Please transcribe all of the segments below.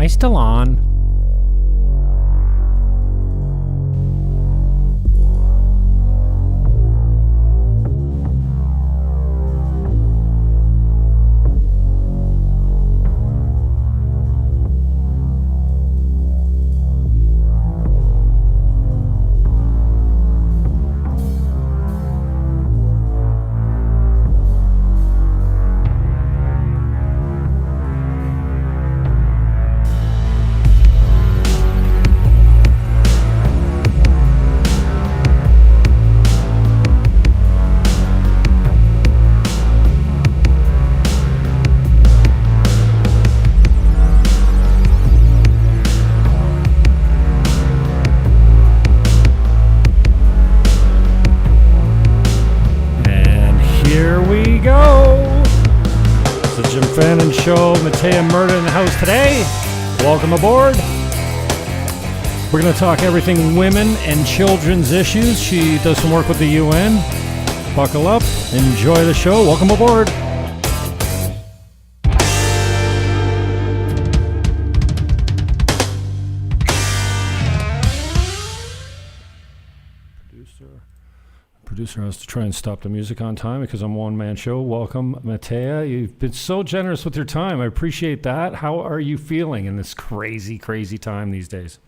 I still on? Show. Mattea Merta in the house today. Welcome aboard. We're going to talk everything women and children's issues. She does some work with the UN. Buckle up. Enjoy the show. Welcome aboard. Producer has to try and stop the music on time because I'm a one-man show. Welcome, Mattea. You've been so generous with your time. I appreciate that. How are you feeling in this crazy, crazy time these days?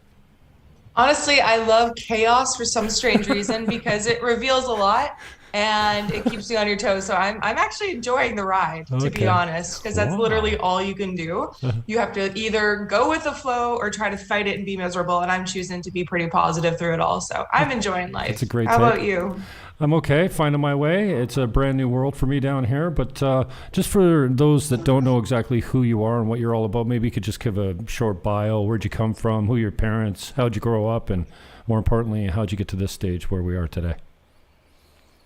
Honestly, I love chaos for some strange reason because it reveals a lot and it keeps you on your toes. So I'm actually enjoying the ride, to be honest, because that's literally all you can do. You have to either go with the flow or try to fight it and be miserable. And I'm choosing to be pretty positive through it all. So I'm enjoying life. It's a great How about you? I'm okay, finding my way. It's a brand new world for me down here, but just for those that don't know exactly who you are and what you're all about, maybe you could just give a short bio. Where'd you come from? Who are your parents? How'd you grow up? And more importantly, how'd you get to this stage where we are today?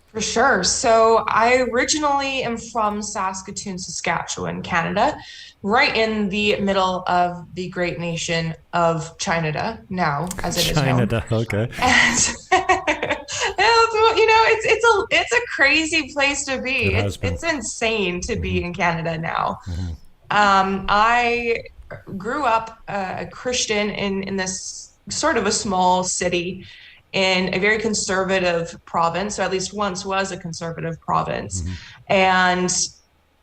For sure. So I originally am from Saskatoon, Saskatchewan, Canada, right in the middle of the great nation of China now, as it is known. China, okay. It's a crazy place to be. It's insane to be in Canada now. I grew up a Christian in this sort of a small city in a very conservative province, or at least once was a conservative province. And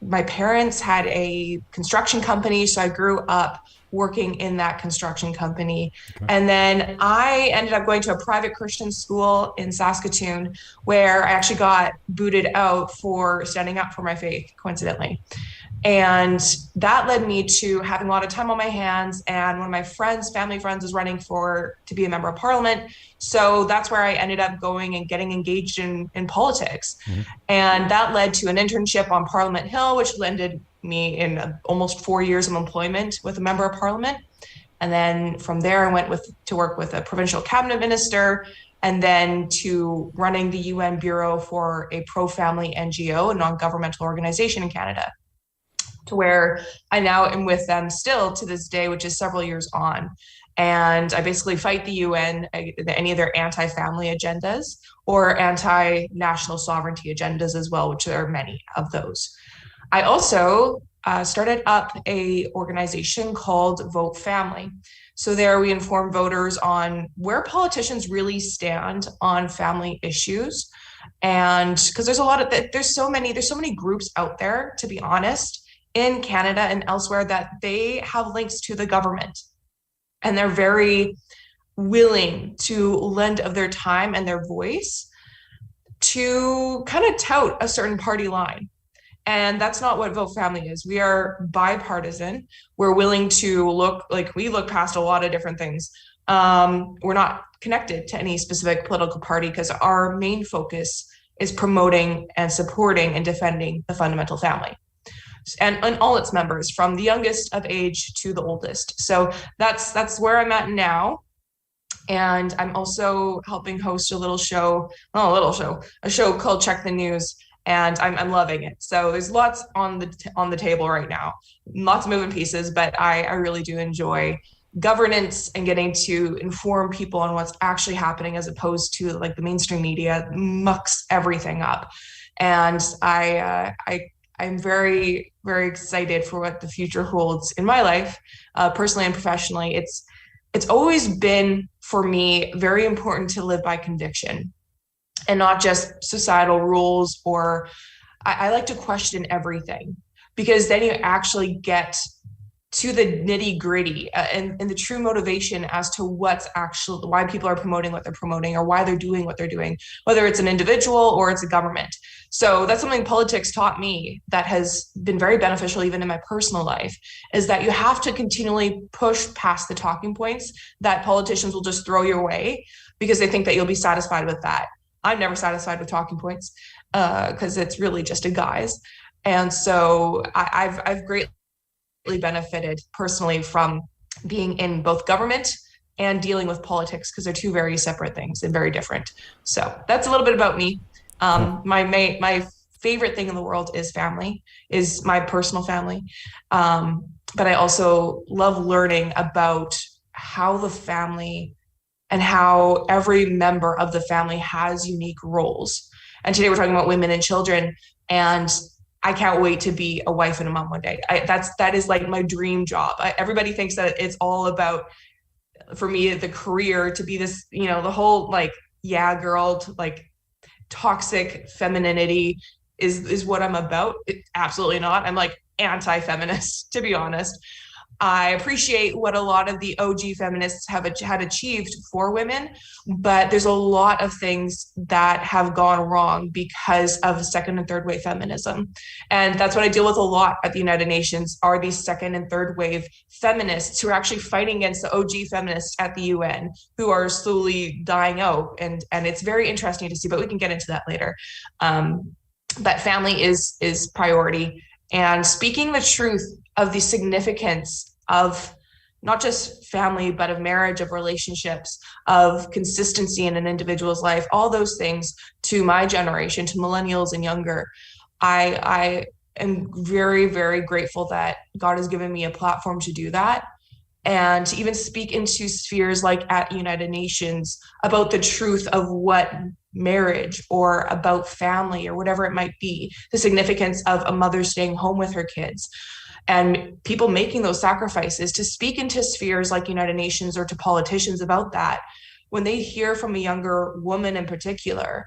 my parents had a construction company, so I grew up working in that construction company. And then I ended up going to a private Christian school in Saskatoon where I actually got booted out for standing up for my faith, coincidentally. And that led me to having a lot of time on my hands. And one of my family friends, was running to be a member of parliament. So that's where I ended up going and getting engaged in politics. And that led to an internship on Parliament Hill, which landed me in almost 4 years of employment with a member of parliament. And then from there, I went to work with a provincial cabinet minister, and then to running the UN Bureau for a pro-family NGO, a non-governmental organization in Canada, to where I now am with them still to this day, which is several years on. And I basically fight the UN, any of their anti-family agendas or anti-national sovereignty agendas as well, which there are many of those. I also started up a organization called Vote Family. So there we inform voters on where politicians really stand on family issues. And because there's so many groups out there, to be honest, in Canada and elsewhere, that they have links to the government. And they're very willing to lend of their time and their voice to kind of tout a certain party line. And that's not what Vote Family is. We are bipartisan. We're willing to look past a lot of different things. We're not connected to any specific political party because our main focus is promoting and supporting and defending the fundamental family and all its members, from the youngest of age to the oldest. So that's where I'm at now. And I'm also helping host a show called Check the News. And I'm loving it. So there's lots on the table right now, lots of moving pieces, but I really do enjoy governance and getting to inform people on what's actually happening, as opposed to like the mainstream media mucks everything up. And I I'm very, very excited for what the future holds in my life, personally and professionally. It's always been for me very important to live by conviction and not just societal rules, or I like to question everything, because then you actually get to the nitty gritty, and the true motivation as to what's actually, why people are promoting what they're promoting, or why they're doing what they're doing, whether it's an individual or it's a government. So that's something politics taught me that has been very beneficial even in my personal life, is that you have to continually push past the talking points that politicians will just throw your way because they think that you'll be satisfied with that. I'm never satisfied with talking points because it's really just a guise. And so I've greatly benefited personally from being in both government and dealing with politics, because they're two very separate things and very different. So that's a little bit about me. My favorite thing in the world is family, is my personal family. But I also love learning about how the family and how every member of the family has unique roles. And today we're talking about women and children, and I can't wait to be a wife and a mom one day. That is like my dream job. Everybody thinks that it's all about, for me, the career, to be this, the whole like, yeah, girl, like toxic femininity is what I'm about. Absolutely not. I'm like anti-feminist, to be honest. I appreciate what a lot of the OG feminists had achieved for women, but there's a lot of things that have gone wrong because of second and third wave feminism. And that's what I deal with a lot at the United Nations, are these second and third wave feminists who are actually fighting against the OG feminists at the UN, who are slowly dying out. And it's very interesting to see, but we can get into that later. But family is priority. And speaking the truth of the significance of not just family, but of marriage, of relationships, of consistency in an individual's life, all those things, to my generation, to millennials and younger. I am very, very grateful that God has given me a platform to do that, and to even speak into spheres like at United Nations about the truth of what marriage, or about family, or whatever it might be, the significance of a mother staying home with her kids, and people making those sacrifices, to speak into spheres like United Nations, or to politicians about that. When they hear from a younger woman in particular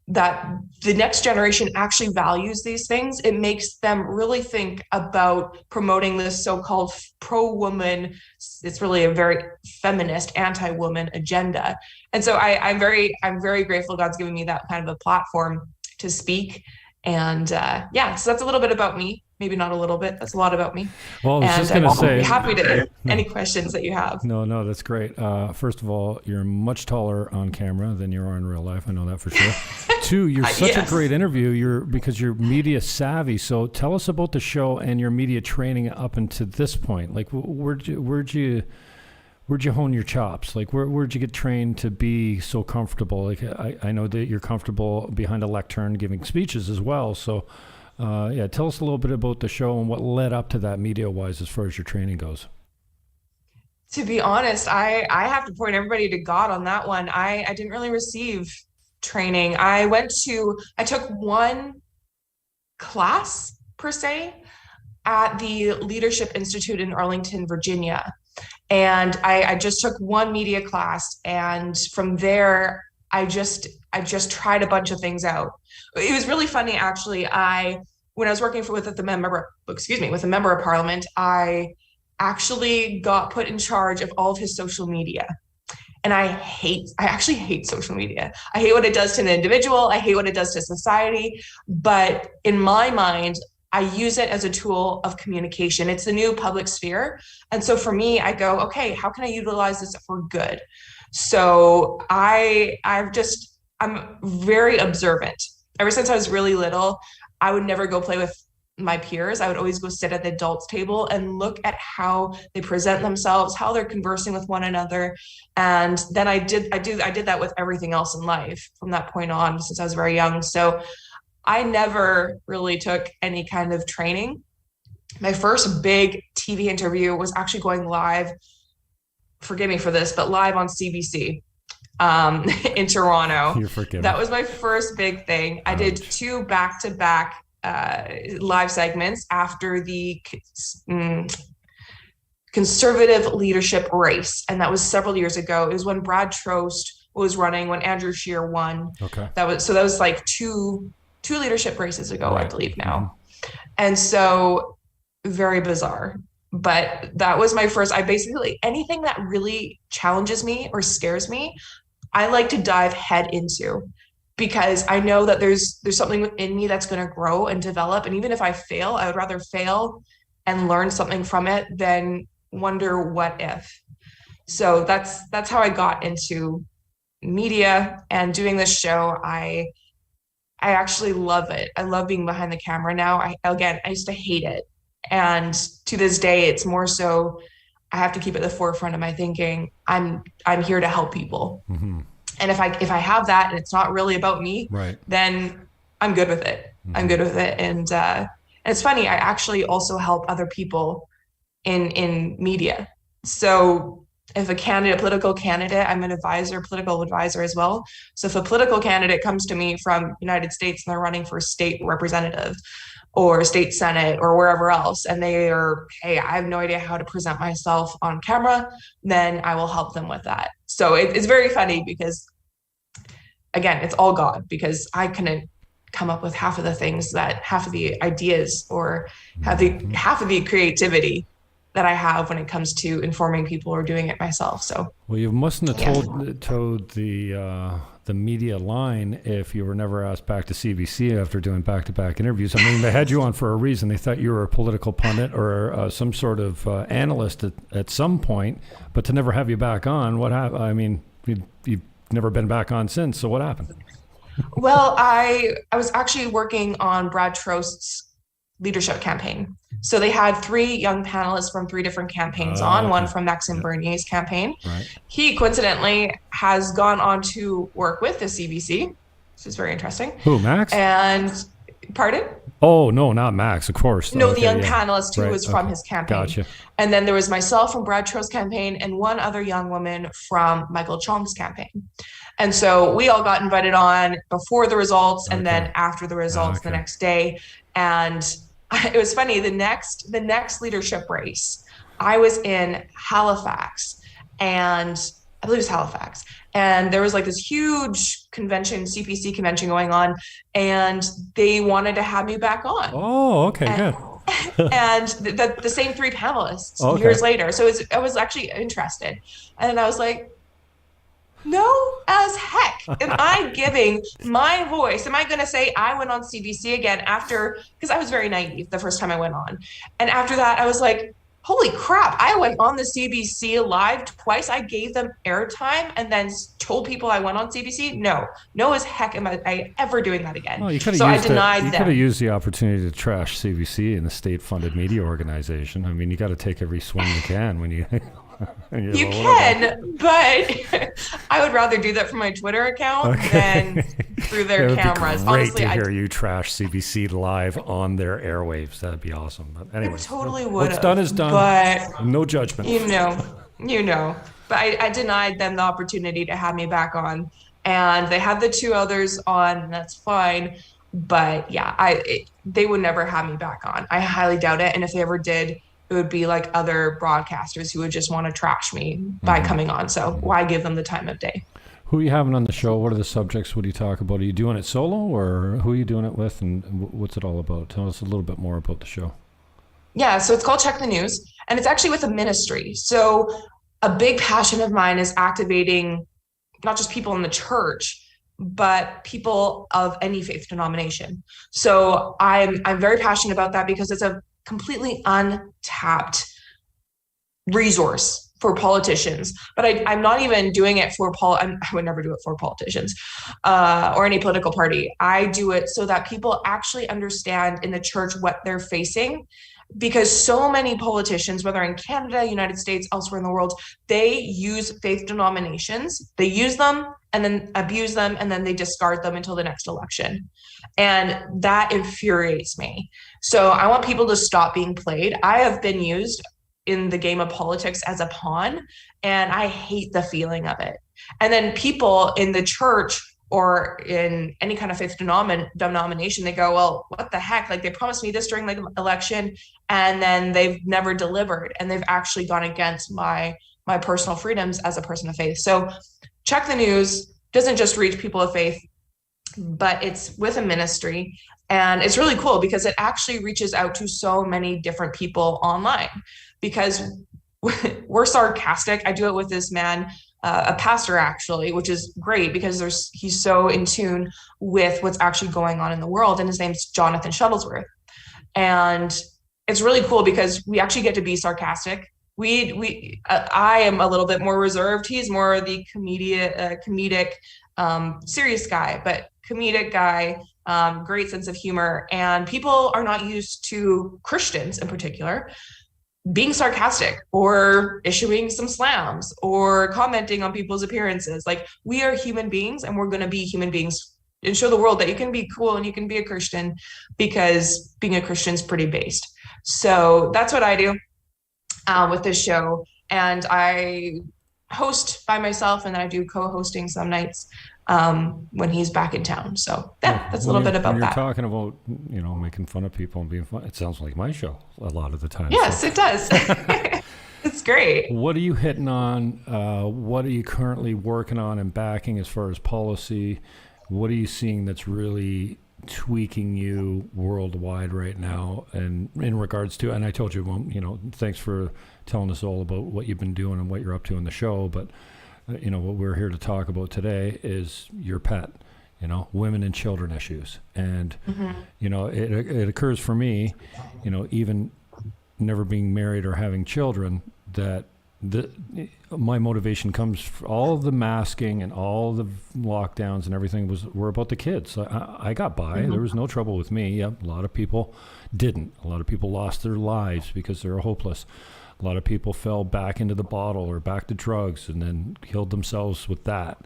that the next generation actually values these things, it makes them really think about promoting this so-called pro-woman, it's really a very feminist, anti-woman agenda. And so I'm very grateful God's given me that kind of a platform to speak. And so that's a little bit about me. Maybe not a little bit. That's a lot about me. Well, I was just going to say, be happy to any questions that you have. No, that's great. First of all, you're much taller on camera than you are in real life. I know that for sure. Two, you're such a great interview. Because you're media savvy. So tell us about the show and your media training up until this point. Like, where'd you hone your chops? Like, where'd you get trained to be so comfortable? Like, I know that you're comfortable behind a lectern giving speeches as well. So, tell us a little bit about the show and what led up to that media-wise as far as your training goes. To be honest, I have to point everybody to God on that one. I didn't really receive training. I took one class, per se, at the Leadership Institute in Arlington, Virginia. And I just took one media class, and from there, I just tried a bunch of things out. It was really funny, actually. When I was working with a member of Parliament, I actually got put in charge of all of his social media. And I actually hate social media. I hate what it does to an individual. I hate what it does to society. But in my mind, I use it as a tool of communication. It's the new public sphere. And so for me, I go, okay, how can I utilize this for good? So I'm very observant. Ever since I was really little, I would never go play with my peers. I would always go sit at the adults table and look at how they present themselves, how they're conversing with one another. And then I did that with everything else in life from that point on, since I was very young. So I never really took any kind of training. My first big TV interview was actually going live, forgive me for this, but live on CBC in Toronto. You're forgiven. That was my first big thing. I did 2 back-to-back live segments after the conservative leadership race. And that was several years ago. It was when Brad Trost was running, when Andrew Scheer won. Okay. That was like two leadership races ago, right. I believe now. Mm-hmm. And so very bizarre. But that was my first, I basically, anything that really challenges me or scares me, I like to dive head into, because I know that there's something within me that's going to grow and develop. And even if I fail, I would rather fail and learn something from it than wonder what if. So that's how I got into media and doing this show. I actually love it. I love being behind the camera now. I used to hate it. And to this day, it's more so I have to keep at the forefront of my thinking. I'm here to help people. Mm-hmm. And if I have that and it's not really about me, right, then I'm good with it. Mm-hmm. I'm good with it. And it's funny, I actually also help other people in media. So if a political candidate, I'm an political advisor as well. So if a political candidate comes to me from United States and they're running for state representative or state senate or wherever else, and they are, hey, I have no idea how to present myself on camera, then I will help them with that. So it's very funny because, again, it's all God, because I couldn't come up with half of the ideas or half of the creativity that I have when it comes to informing people or doing it myself. So, well, you mustn't have told the media line if you were never asked back to CBC after doing back-to-back interviews. I mean, they had you on for a reason. They thought you were a political pundit or some sort of analyst at some point, but to never have you back on, what happened? I mean, you've never been back on since. So what happened? Well, I was actually working on Brad Trost's leadership campaign. So they had 3 young panelists from 3 different campaigns one from Maxime Bernier's campaign. Right. He coincidentally has gone on to work with the CBC, which is very interesting. Who, Max? And, pardon? Oh, no, not Max, of course. No, the young panelist who was from his campaign. Gotcha. And then there was myself from Brad Trost's campaign and one other young woman from Michael Chong's campaign. And so we all got invited on before the results and then after the results the next day. And it was funny, the next leadership race, I was in Halifax, and I believe it was Halifax, and there was like this huge convention, CPC convention going on, and they wanted to have me back on. Oh, okay, good. And the same 3 panelists years later. So I was actually interested. And I was like, no as heck am I giving my voice. Am I going to say I went on CBC again after, because I was very naive the first time I went on. And after that, I was like, holy crap, I went on the CBC live twice. I gave them airtime and then told people I went on CBC. No as heck am I ever doing that again. Well, so I denied them. You could have used the opportunity to trash CBC and the state-funded media organization. I mean, you got to take every swing you can when you... You can, but I would rather do that from my Twitter account than through their cameras. It would be great to hear you trash CBC live on their airwaves. That'd be awesome. But anyway, it totally would. What's done is done. But no judgment. You know. But I denied them the opportunity to have me back on, and they had the 2 others on, and that's fine. But yeah, they would never have me back on. I highly doubt it. And if they ever did, it would be like other broadcasters who would just want to trash me by coming on. So why give them the time of day? Who are you having on the show? What are the subjects? What do you talk about? Are you doing it solo, or who are you doing it with, and what's it all about? Tell us a little bit more about the show. Yeah, so it's called Check the News, and it's actually with a ministry. So a big passion of mine is activating not just people in the church, but people of any faith denomination. So I'm very passionate about that because it's a completely untapped resource for politicians. But I'm not even doing it for I would never do it for politicians or any political party. I do it so that people actually understand in the church what they're facing, because so many politicians, whether in Canada, United States, elsewhere in the world, they use faith denominations. They use them and then abuse them, and then they discard them until the next election. And that infuriates me. So I want people to stop being played. I have been used in the game of politics as a pawn, and I hate the feeling of it. And then people in the church or in any kind of faith denomination, they go, well, what the heck? Like, they promised me this during the election, and then they've never delivered, and they've actually gone against my personal freedoms as a person of faith. So check the news. Doesn't just reach people of faith, but it's with a ministry. And it's really cool because it actually reaches out to so many different people online, because we're sarcastic. I do it with this man, a pastor actually, which is great because he's so in tune with what's actually going on in the world. And his name's Jonathan Shuttlesworth. And it's really cool because we actually get to be sarcastic. I am a little bit more reserved. He's more the comedic, serious guy, but comedic guy, great sense of humor. And people are not used to, Christians in particular, being sarcastic or issuing some slams or commenting on people's appearances. Like, we are human beings, and we're going to be human beings and show the world that you can be cool and you can be a Christian, because being a Christian is pretty based. So that's what I do with this show. And I host by myself, and then I do co-hosting some nights when he's back in town. So that's a little bit about when that. You're talking about, making fun of people and being fun. It sounds like my show a lot of the time. Yes, it does. It's great. What are you hitting on? What are you currently working on and backing as far as policy? What are you seeing that's really tweaking you worldwide right now, and in regards to, and I told you, thanks for telling us all about what you've been doing and what you're up to in the show, but what we're here to talk about today is your pet, women and children issues. And, it occurs for me, even never being married or having children, that my motivation comes from all the masking and all the lockdowns and everything were about the kids. I got by. There was no trouble with me. Yep, a lot of people didn't. A lot of people lost their lives because they were hopeless. A lot of people fell back into the bottle or back to drugs and then killed themselves with that.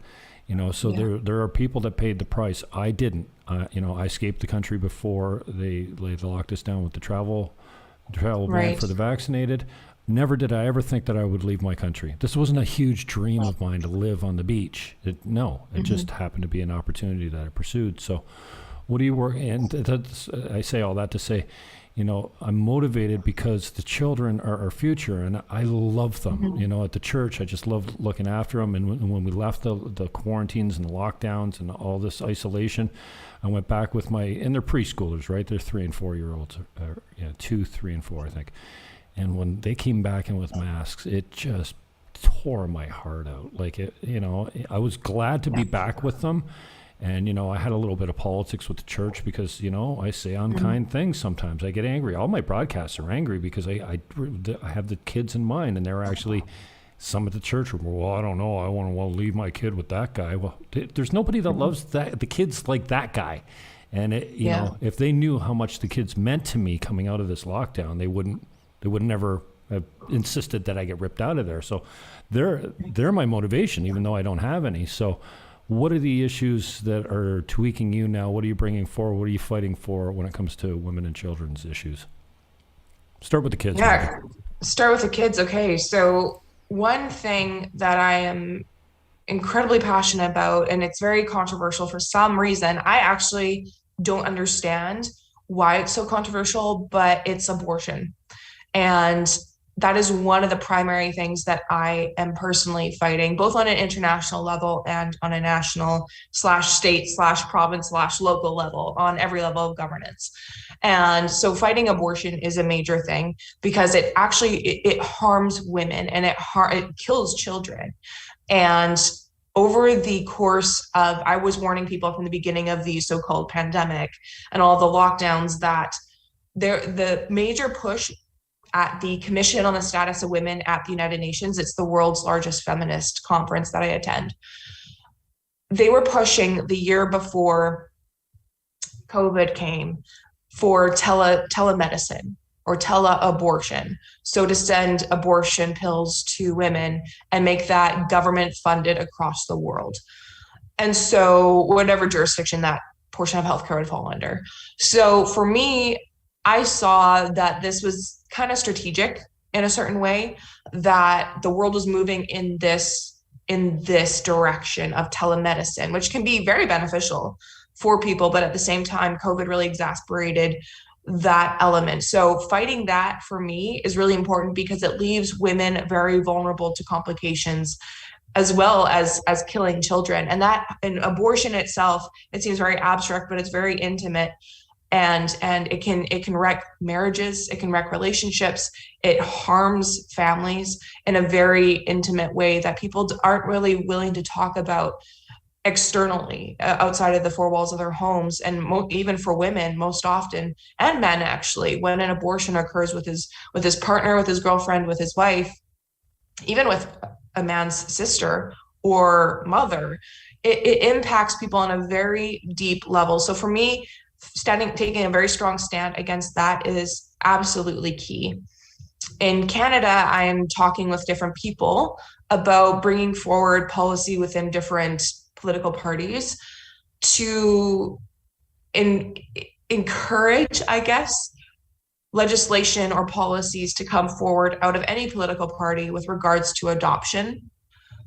There are people that paid the price. I didn't. I escaped the country before they locked us down with the travel ban for the vaccinated. Never did I ever think that I would leave my country. This wasn't a huge dream of mine to live on the beach. It just happened to be an opportunity that I pursued. So what do you work? And I say all that to say, I'm motivated because the children are our future, and I love them. At the church, I just love looking after them. And when we left the quarantines and the lockdowns and all this isolation, I went back with and they're preschoolers, right? They're 3 and 4 year olds, 2, 3, and 4, I think. And when they came back in with masks, it just tore my heart out. I was glad to be back with them. And, I had a little bit of politics with the church because, I say unkind things sometimes. I get angry. All my broadcasts are angry because I have the kids in mind, and they're actually, some at the church are, well, I don't know. I want to leave my kid with that guy. Well, there's nobody that loves the kids like that guy. And, if they knew how much the kids meant to me coming out of this lockdown, they would never have insisted that I get ripped out of there. So they're my motivation, even though I don't have any. So what are the issues that are tweaking you now? What are you bringing forward? What are you fighting for when it comes to women and children's issues? Start with the kids. Yeah, start with the kids. Okay, so one thing that I am incredibly passionate about, and it's very controversial for some reason, I actually don't understand why it's so controversial, but it's abortion. And that is one of the primary things that I am personally fighting, both on an international level and on a national /state/province/local level, on every level of governance. And so fighting abortion is a major thing because it harms women, and it kills children. And over the course of, I was warning people from the beginning of the so-called pandemic and all the lockdowns that the major push at the Commission on the Status of Women at the United Nations, it's the world's largest feminist conference that I attend. They were pushing the year before COVID came for telemedicine or teleabortion. So to send abortion pills to women and make that government funded across the world. And so whatever jurisdiction that portion of healthcare would fall under. So for me, I saw that this was kind of strategic in a certain way, that the world was moving in this in this direction of telemedicine, which can be very beneficial for people, but at the same time, COVID really exacerbated that element. So fighting that for me is really important because it leaves women very vulnerable to complications as well as killing children. And that, and abortion itself, it seems very abstract, but it's very intimate. And it can wreck marriages, it can wreck relationships, it harms families in a very intimate way that people aren't really willing to talk about externally, outside of the four walls of their homes. And even for women, most often, and men actually, when an abortion occurs with his partner, with his girlfriend, with his wife, even with a man's sister or mother, it impacts people on a very deep level. So for me, taking a very strong stand against that is absolutely key. In Canada, I am talking with different people about bringing forward policy within different political parties to encourage, I guess, legislation or policies to come forward out of any political party with regards to adoption.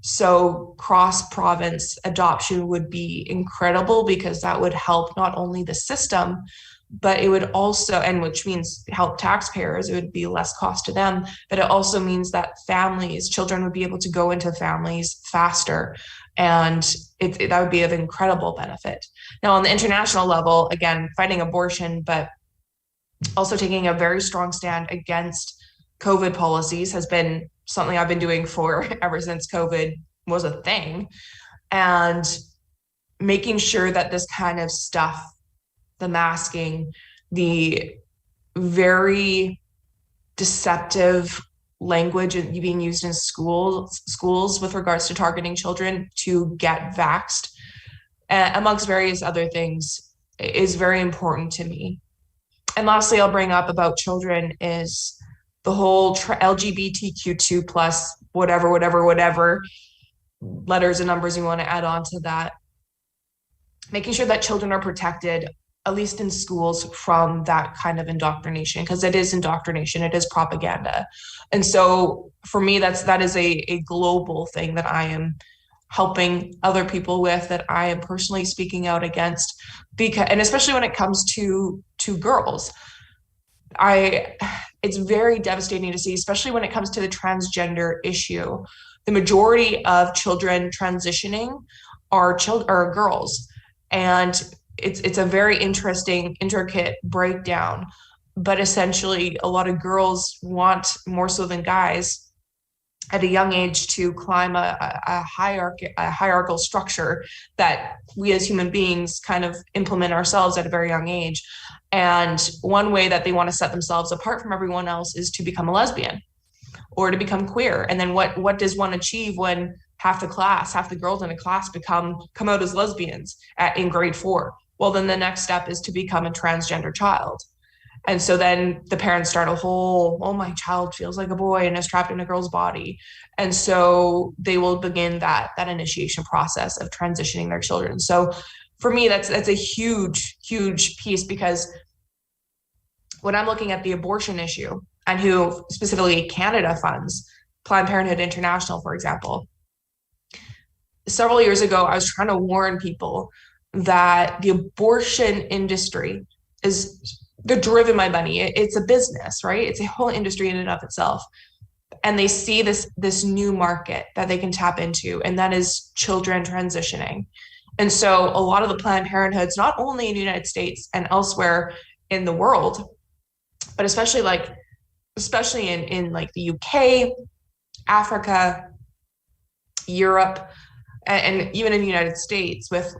So cross-province adoption would be incredible because that would help not only the system, but it would also, and which means help taxpayers, it would be less cost to them, but it also means that children would be able to go into families faster. And that would be of incredible benefit. Now, on the international level, again, fighting abortion, but also taking a very strong stand against COVID policies has been something I've been doing for ever since COVID was a thing. And making sure that this kind of stuff, the masking, the very deceptive language being used in schools with regards to targeting children to get vaxxed, amongst various other things, is very important to me. And lastly, I'll bring up about children is the whole LGBTQ2 plus whatever letters and numbers you want to add on to that. Making sure that children are protected, at least in schools, from that kind of indoctrination, because it is indoctrination, it is propaganda. And so for me, that is a global thing that I am helping other people with, that I am personally speaking out against, and especially when it comes to girls. It's very devastating to see, especially when it comes to the transgender issue. The majority of children transitioning are girls, and it's a very interesting, intricate breakdown. But essentially, a lot of girls want, more so than guys, at a young age to climb a hierarchical structure that we as human beings kind of implement ourselves at a very young age. And one way that they want to set themselves apart from everyone else is to become a lesbian or to become queer. And then what does one achieve when half the girls in a class come out as lesbians in grade 4? Well, then the next step is to become a transgender child. And so then the parents start a whole, oh, my child feels like a boy and is trapped in a girl's body. And so they will begin that initiation process of transitioning their children. So for me, that's a huge, huge piece, because when I'm looking at the abortion issue and who specifically Canada funds, Planned Parenthood International, for example, several years ago, I was trying to warn people that the abortion industry they're driven by money. It's a business, right? It's a whole industry in and of itself. And they see this new market that they can tap into, and that is children transitioning. And so a lot of the Planned Parenthoods, not only in the United States and elsewhere in the world, but especially in like the UK, Africa, Europe, and even in the United States with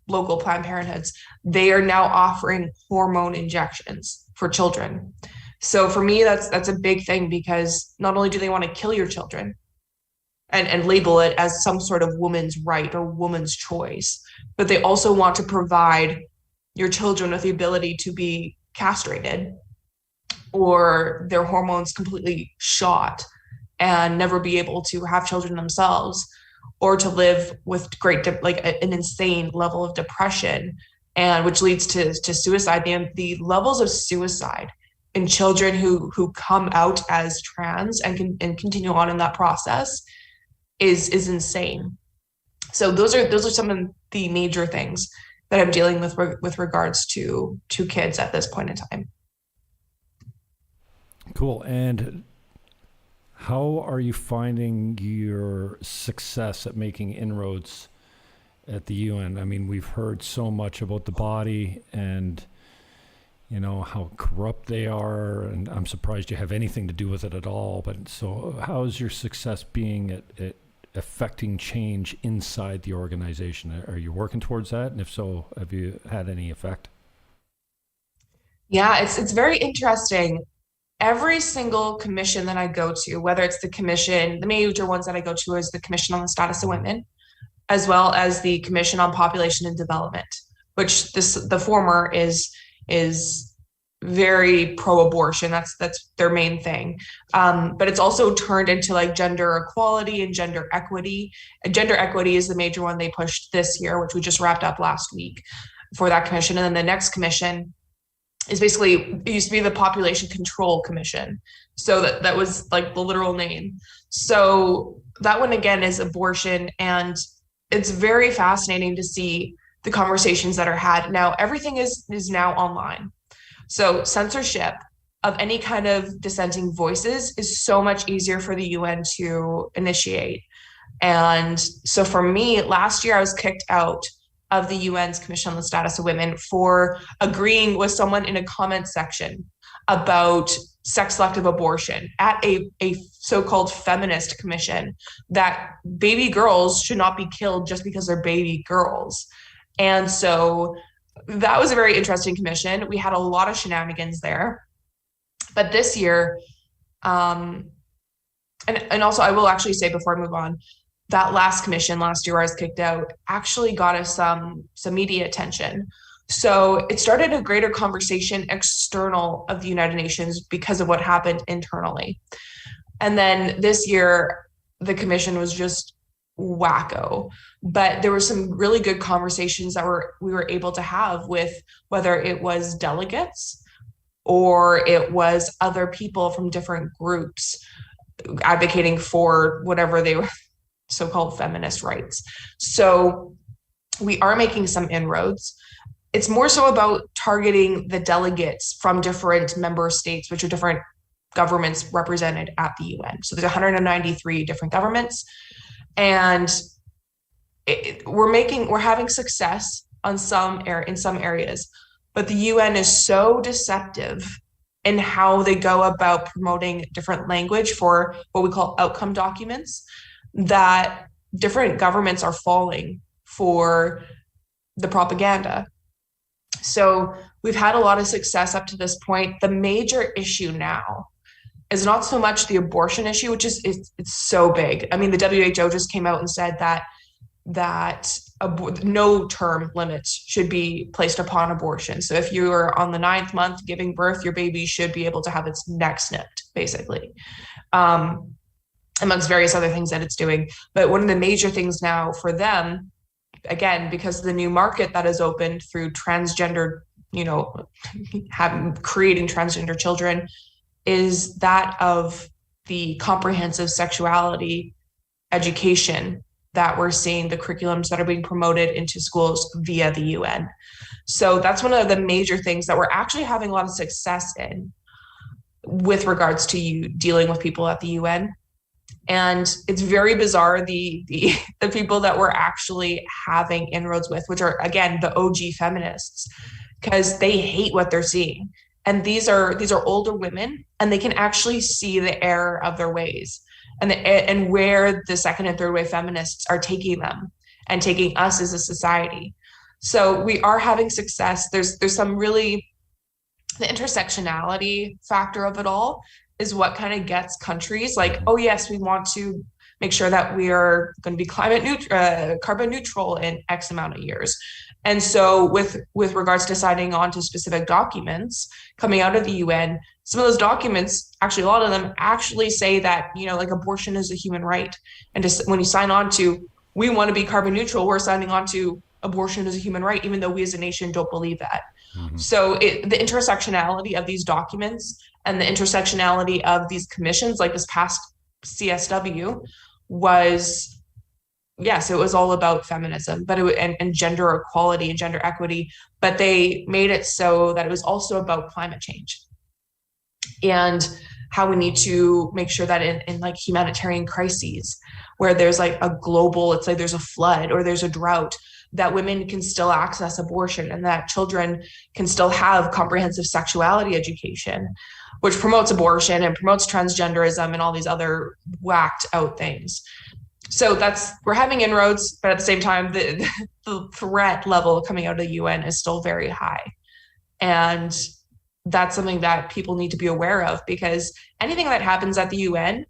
local Planned Parenthoods, they are now offering hormone injections for children. So for me, that's a big thing, because not only do they want to kill your children and label it as some sort of woman's right or woman's choice, but they also want to provide your children with the ability to be castrated or their hormones completely shot and never be able to have children themselves, or to live with an insane level of depression, and which leads to suicide. The levels of suicide in children who come out as trans and continue on in that process is insane. So those are some of the major things that I'm dealing with regards to kids at this point in time. Cool. And how are you finding your success at making inroads at the UN? I mean, we've heard so much about the body and, you know, how corrupt they are, and I'm surprised you have anything to do with it at all. But so how is your success being at affecting change inside the organization? Are you working towards that? And if so, have you had any effect? Yeah, it's very interesting. Every single commission that I go to, whether it's the major ones that I go to is the Commission on the Status of Women, as well as the Commission on Population and Development, which the former is very pro-abortion. That's their main thing. But it's also turned into like gender equality and gender equity. And gender equity is the major one they pushed this year, which we just wrapped up last week for that commission. And then the next commission is basically, it used to be the Population Control Commission. So that was like the literal name. So that one again is abortion, and it's very fascinating to see the conversations that are had. Now everything is now online. So censorship of any kind of dissenting voices is so much easier for the UN to initiate. And so for me, last year I was kicked out of the UN's Commission on the Status of Women for agreeing with someone in a comment section about sex selective abortion at a so-called feminist commission, that baby girls should not be killed just because they're baby girls. And so that was a very interesting commission. We had a lot of shenanigans there. But this year, and also I will actually say before I move on, that last commission last year where I was kicked out actually got us some media attention. So it started a greater conversation external of the United Nations because of what happened internally. And then this year, the commission was just wacko. But there were some really good conversations that we were able to have with, whether it was delegates or it was other people from different groups advocating for whatever they were, so-called feminist rights. So we are making some inroads. It's more so about targeting the delegates from different member states, which are different governments represented at the UN. So there's 193 different governments, and we're having success in some areas, but the UN is so deceptive in how they go about promoting different language for what we call outcome documents, that different governments are falling for the propaganda. So we've had a lot of success up to this point. The major issue now is not so much the abortion issue, which is it's so big. I mean, the WHO just came out and said that no term limits should be placed upon abortion. So if you are on the 9th month giving birth, your baby should be able to have its neck snipped, basically. Amongst various other things that it's doing. But one of the major things now for them, again, because of the new market that has opened through transgender, creating transgender children, is that of the comprehensive sexuality education that we're seeing, the curriculums that are being promoted into schools via the UN. So that's one of the major things that we're actually having a lot of success in with regards to you dealing with people at the UN. And it's very bizarre, the people that we're actually having inroads with, which are, again, the OG feminists, because they hate what they're seeing. And these are older women, and they can actually see the error of their ways and where the second and third wave feminists are taking them and taking us as a society. So we are having success. There's some really, the intersectionality factor of it all is what kind of gets countries like, oh yes, we want to make sure that we are going to be carbon neutral in X amount of years. And so with regards to signing on to specific documents coming out of the UN, some of those documents, actually a lot of them actually say that, like abortion is a human right. And just when you sign on to, we want to be carbon neutral, we're signing on to abortion is a human right, even though we as a nation don't believe that. Mm-hmm. So the intersectionality of these documents and the intersectionality of these commissions, like this past CSW, was, yes, it was all about feminism, but and gender equality and gender equity, but they made it so that it was also about climate change and how we need to make sure that in like humanitarian crises where there's like a global, it's like there's a flood or there's a drought, that women can still access abortion and that children can still have comprehensive sexuality education, which promotes abortion and promotes transgenderism and all these other whacked out things. So we're having inroads, but at the same time, the threat level coming out of the UN is still very high. And that's something that people need to be aware of, because anything that happens at the UN,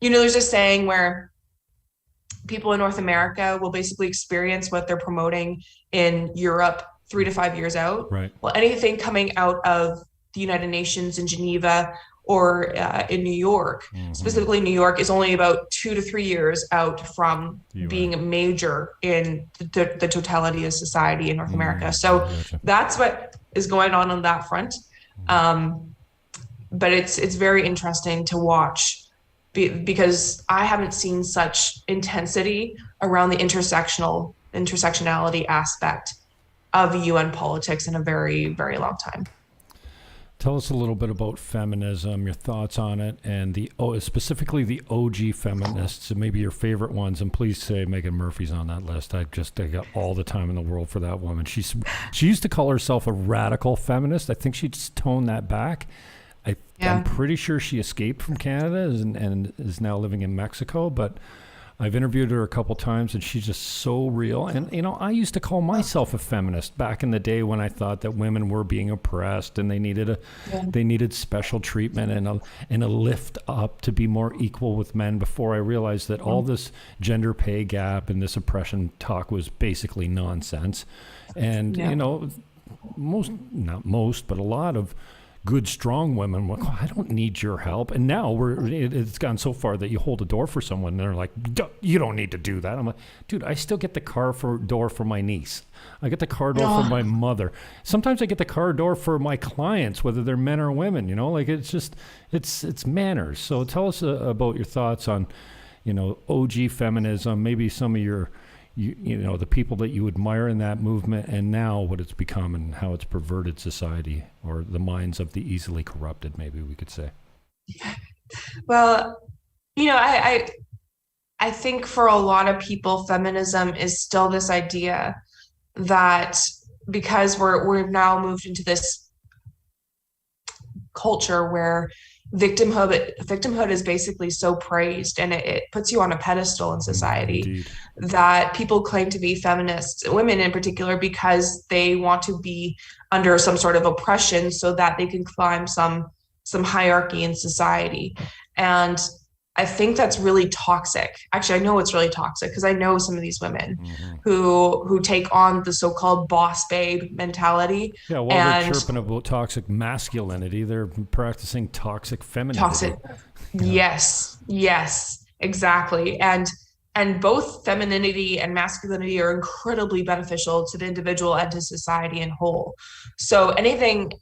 there's a saying where people in North America will basically experience what they're promoting in Europe 3 to 5 years out. Right. Well, anything coming out of the United Nations in Geneva or in New York, specifically New York, is only about 2 to 3 years out from being a major in the totality of society in North America. So that's what is going on that front. But it's very interesting to watch because I haven't seen such intensity around the intersectionality aspect of UN politics in a very, very long time. Tell us a little bit about feminism, your thoughts on it, and specifically the OG feminists, and maybe your favorite ones. And please say Megan Murphy's on that list. I got all the time in the world for that woman. She used to call herself a radical feminist. I think she just toned that back. I'm pretty sure she escaped from Canada and is now living in Mexico, but I've interviewed her a couple times and she's just so real. And, I used to call myself a feminist back in the day when I thought that women were being oppressed and they needed special treatment and a lift up to be more equal with men, before I realized that all this gender pay gap and this oppression talk was basically nonsense. And, not most, but a lot of good, strong women, well, I don't need your help. And now it's gone so far that you hold a door for someone and they're like, you don't need to do that. I'm like, dude, I still get the door for my niece. I get the car door for my mother. Sometimes I get the car door for my clients, whether they're men or women, it's just, it's manners. So tell us about your thoughts on, OG feminism, maybe some of your, the people that you admire in that movement, and now what it's become and how it's perverted society, or the minds of the easily corrupted, maybe we could say. Well, I think for a lot of people, feminism is still this idea that because we're now moved into this culture where victimhood is basically so praised, and it puts you on a pedestal in society. Indeed. That people claim to be feminists, women in particular, because they want to be under some sort of oppression so that they can climb some hierarchy in society. And I think that's really toxic. Actually, I know it's really toxic because I know some of these women who take on the so-called boss babe mentality. Yeah, while they're chirping about toxic masculinity, they're practicing toxic femininity. Toxic. Yes, exactly. And both femininity and masculinity are incredibly beneficial to the individual and to society in whole. So anything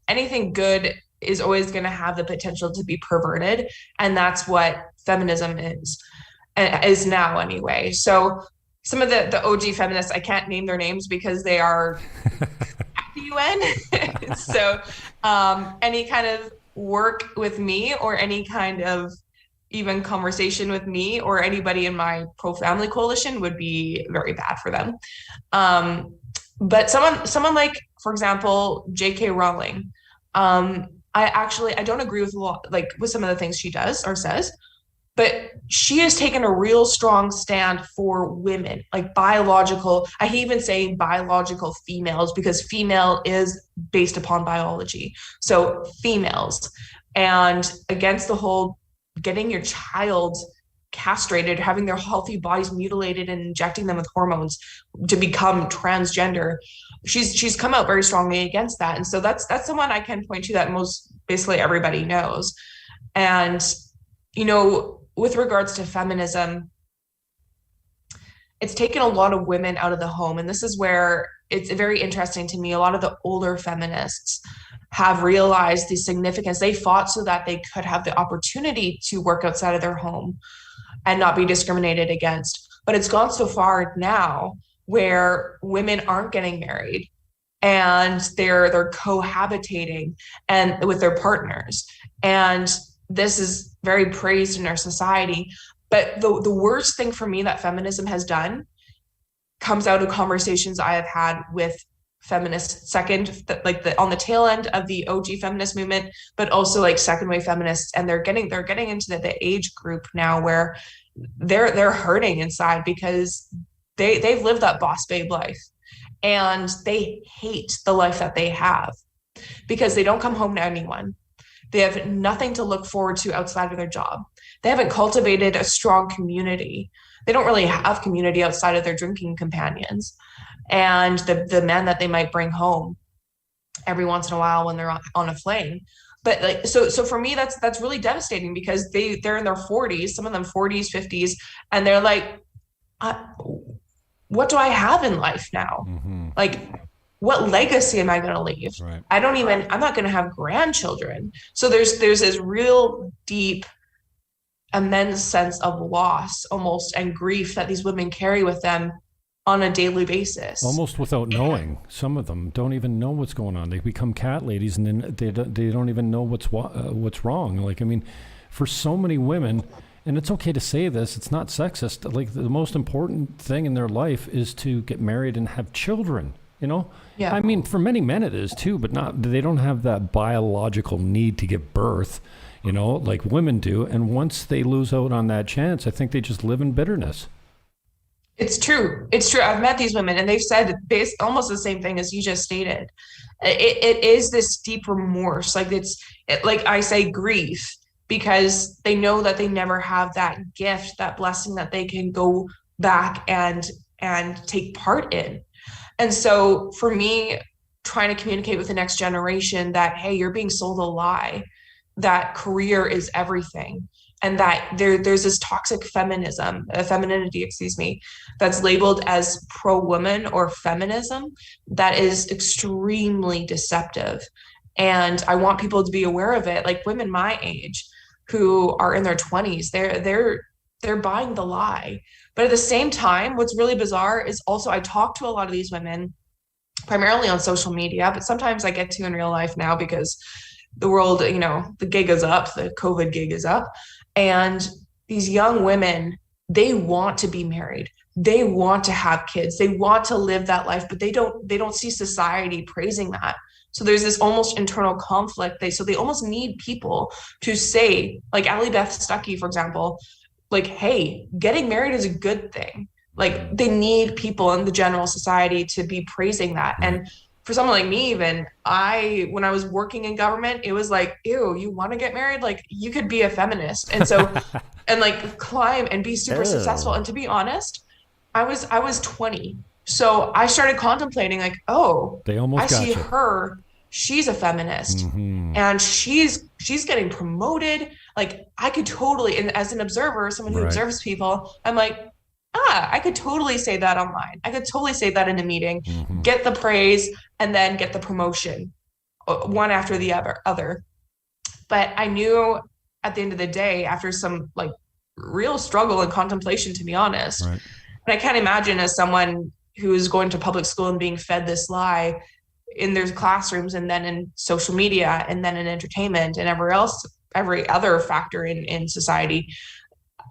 good is always going to have the potential to be perverted, and that's what feminism is now anyway. So some of the OG feminists, I can't name their names because they are at the UN. So any kind of work with me or any kind of even conversation with me or anybody in my pro-family coalition would be very bad for them. But someone like, for example, J.K. Rowling, I don't agree with with some of the things she does or says, but she has taken a real strong stand for women, like biological. I hate even saying biological females because female is based upon biology. So females, and against the whole getting your child castrated, having their healthy bodies mutilated and injecting them with hormones to become transgender. She's come out very strongly against that. And so that's someone I can point to that basically everybody knows. And, with regards to feminism, it's taken a lot of women out of the home. And this is where it's very interesting to me. A lot of the older feminists have realized the significance. They fought so that they could have the opportunity to work outside of their home. and not be discriminated against. But it's gone so far now where women aren't getting married and they're cohabitating and with their partners. And this is very praised in our society. But the worst thing for me that feminism has done comes out of conversations I have had with feminists on the tail end of the OG feminist movement, but also like second wave feminists. And they're getting into the age group now where they're hurting inside because they've lived that boss babe life and they hate the life that they have because they don't come home to anyone. They have nothing to look forward to outside of their job. They haven't cultivated a strong community. They don't really have community outside of their drinking companions and the men that they might bring home every once in a while when they're on a fling. But like, so for me, that's really devastating because they're in their 40s, some of them 40s, 50s, and they're like, what do I have in life now? Mm-hmm. Like, what legacy am I going to leave? Right. I'm not going to have grandchildren. So there's this real deep, immense sense of loss almost and grief that these women carry with them on a daily basis. Almost without knowing. Some of them don't even know what's going on. They become cat ladies and then they don't even know what's wrong. Like, I mean, for so many women, and it's okay to say this, it's not sexist. Like the most important thing in their life is to get married and have children. You know, yeah. I mean, for many men it is too, but they don't have that biological need to give birth, you know, like women do. And once they lose out on that chance, I think they just live in bitterness. It's true. I've met these women and they've said almost the same thing as you just stated. It is this deep remorse. Like like I say, grief, because they know that they never have that gift, that blessing that they can go back and take part in. And so for me, trying to communicate with the next generation that, hey, you're being sold a lie, that career is everything. And that there's this toxic femininity, that's labeled as pro-woman or feminism that is extremely deceptive. And I want people to be aware of it. Like women my age who are in their 20s, they're buying the lie. But at the same time, what's really bizarre is also I talk to a lot of these women primarily on social media, but sometimes I get to in real life now because the world, you know, the gig is up, the COVID gig is up. And these young women, they want to be married. They want to have kids. They want to live that life, but they don't see society praising that. So there's this almost internal conflict. They almost need people to say, like Allie Beth Stuckey, for example, like, hey, getting married is a good thing. Like they need people in the general society to be praising that. And for someone like me, even when I was working in government, it was like, ew, you want to get married? Like you could be a feminist. And so, and like climb and be super successful. And to be honest, I was 20. So I started contemplating like, oh, I see her, she's a feminist and she's getting promoted. Like I could totally, and as an observer, someone who observes people, I'm like, I could totally say that online. I could totally say that in a meeting, get the praise and then get the promotion, one after the other. But I knew at the end of the day, after some like real struggle and contemplation, to be honest, and I can't imagine as someone who is going to public school and being fed this lie in their classrooms and then in social media and then in entertainment and every other factor in society.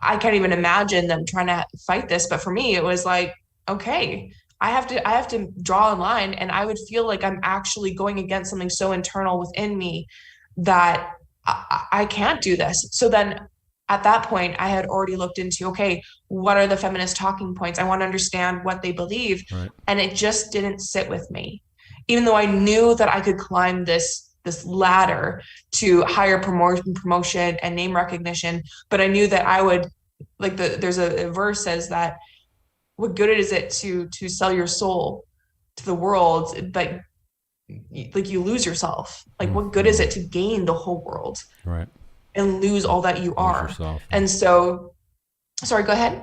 I can't even imagine them trying to fight this. But for me, it was like, okay, I have to draw a line, and I would feel like I'm actually going against something so internal within me that I can't do this. So then at that point, I had already looked into, okay, what are the feminist talking points? I want to understand what they believe. And it just didn't sit with me, even though I knew that I could climb this ladder to higher promotion and name recognition. But I knew that I would, like there's a verse says that what good is it to sell your soul to the world, but like you lose yourself. Like what good is it to gain the whole world and lose all that you are? And so, sorry, go ahead.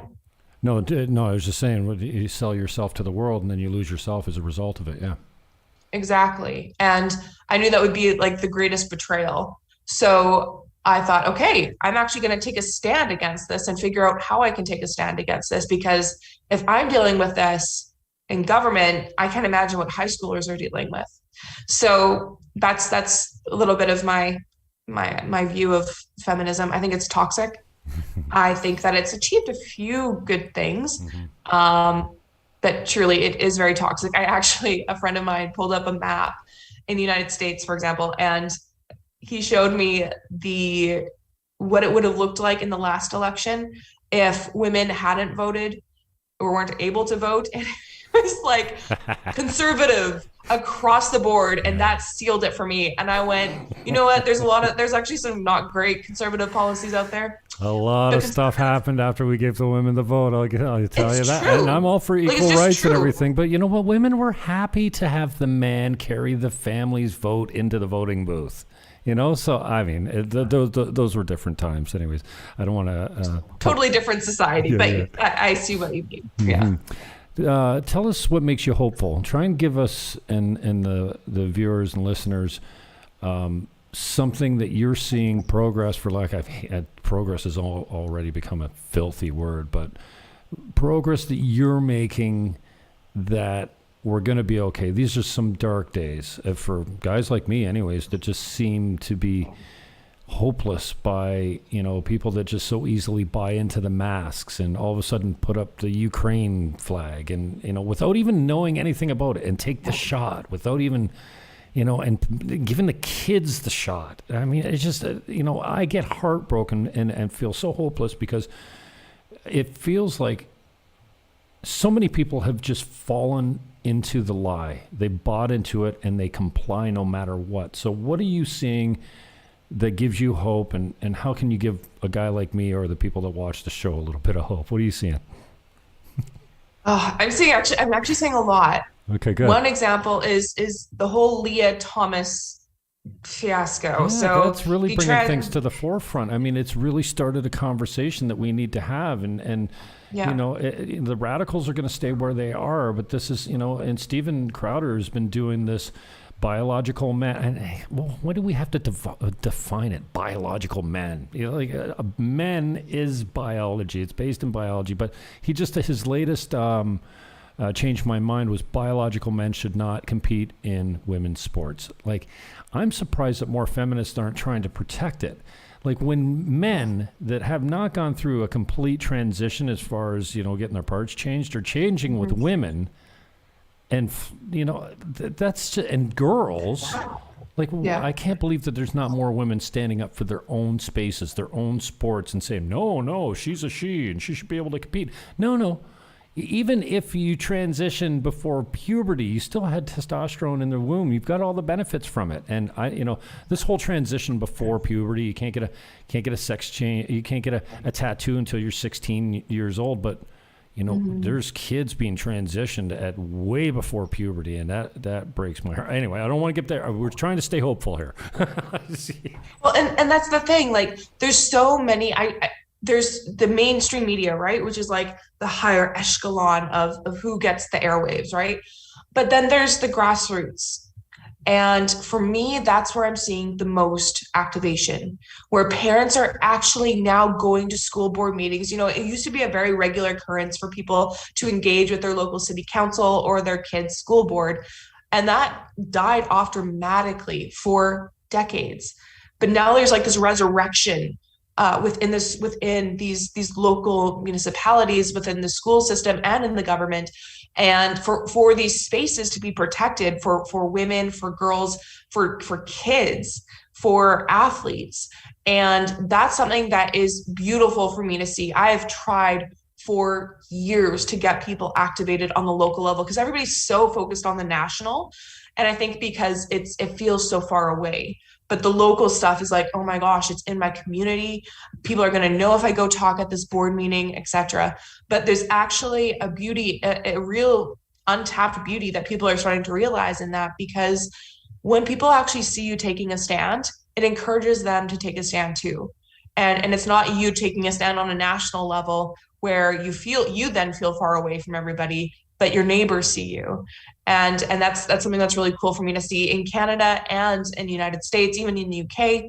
No, I was just saying, you sell yourself to the world and then you lose yourself as a result of it. Yeah. Exactly. And I knew that would be like the greatest betrayal. So I thought, okay, I'm actually going to take a stand against this and figure out how I can take a stand against this. Because if I'm dealing with this in government, I can't imagine what high schoolers are dealing with. So that's a little bit of my view of feminism. I think it's toxic. I think that it's achieved a few good things. But truly it is very toxic. A friend of mine pulled up a map in the United States, for example, and he showed me what it would have looked like in the last election if women hadn't voted or weren't able to vote. And it was like conservative across the board. And that sealed it for me. And I went, you know what? There's actually some not great conservative policies out there. A lot of stuff happened after we gave the women the vote. I'll tell you that. True. And I'm all for equal rights and everything. But you know what? Women were happy to have the man carry the family's vote into the voting booth. You know, so I mean, those were different times. Anyways, I don't want to totally different society, but I see what you mean. Yeah. Tell us what makes you hopeful. Try and give us and the viewers and listeners something that you're seeing progress. For lack of progress has already become a filthy word, but progress that you're making that we're going to be okay. These are some dark days for guys like me anyways that just seem to be hopeless by, people that just so easily buy into the masks and all of a sudden put up the Ukraine flag and, without even knowing anything about it and take the shot without even, and giving the kids the shot. I mean, it's just, I get heartbroken and feel so hopeless because it feels like so many people have just fallen into the lie. They bought into it and they comply no matter what. So what are you seeing that gives you hope, and how can you give a guy like me or the people that watch the show a little bit of hope? What are you seeing? I'm actually seeing a lot. Okay, good. One example is the whole Leah Thomas fiasco. Yeah, so that's really bringing things to the forefront. I mean, it's really started a conversation that we need to have, and the radicals are going to stay where they are, but this is, and Steven Crowder has been doing this biological man. And well, what do we have to define it? Biological man. Men is biology. It's based in biology, but his latest changed my mind was biological men should not compete in women's sports. I'm surprised that more feminists aren't trying to protect it. When men that have not gone through a complete transition as far as, getting their parts changed or changing with women, and, that's just, and girls, I can't believe that there's not more women standing up for their own spaces, their own sports, and saying, no, she's a she and she should be able to compete. No. Even if you transition before puberty, you still had testosterone in the womb. You've got all the benefits from it. And this whole transition before puberty, you can't get a sex change. You can't get a tattoo until you're 16 years old. But there's kids being transitioned at way before puberty, and that breaks my heart. Anyway, I don't want to get there. We're trying to stay hopeful here. Well, and that's the thing. There's so many. There's the mainstream media, right? Which is the higher echelon of who gets the airwaves, right? But then there's the grassroots. And for me, that's where I'm seeing the most activation, where parents are actually now going to school board meetings. It used to be a very regular occurrence for people to engage with their local city council or their kids' school board. And that died off dramatically for decades. But now there's this resurrection within these local municipalities, within the school system and in the government, and for these spaces to be protected for women, for girls, for kids, for athletes. And that's something that is beautiful for me to see. I have tried for years to get people activated on the local level because everybody's so focused on the national, and I think because it feels so far away. But the local stuff is oh my gosh, it's in my community. People are going to know if I go talk at this board meeting, etc. But there's actually a beauty, a real untapped beauty that people are starting to realize in that, because when people actually see you taking a stand, it encourages them to take a stand too. And it's not you taking a stand on a national level where you then feel far away from everybody, but your neighbors see you. And that's something that's really cool for me to see in Canada and in the United States, even in the UK.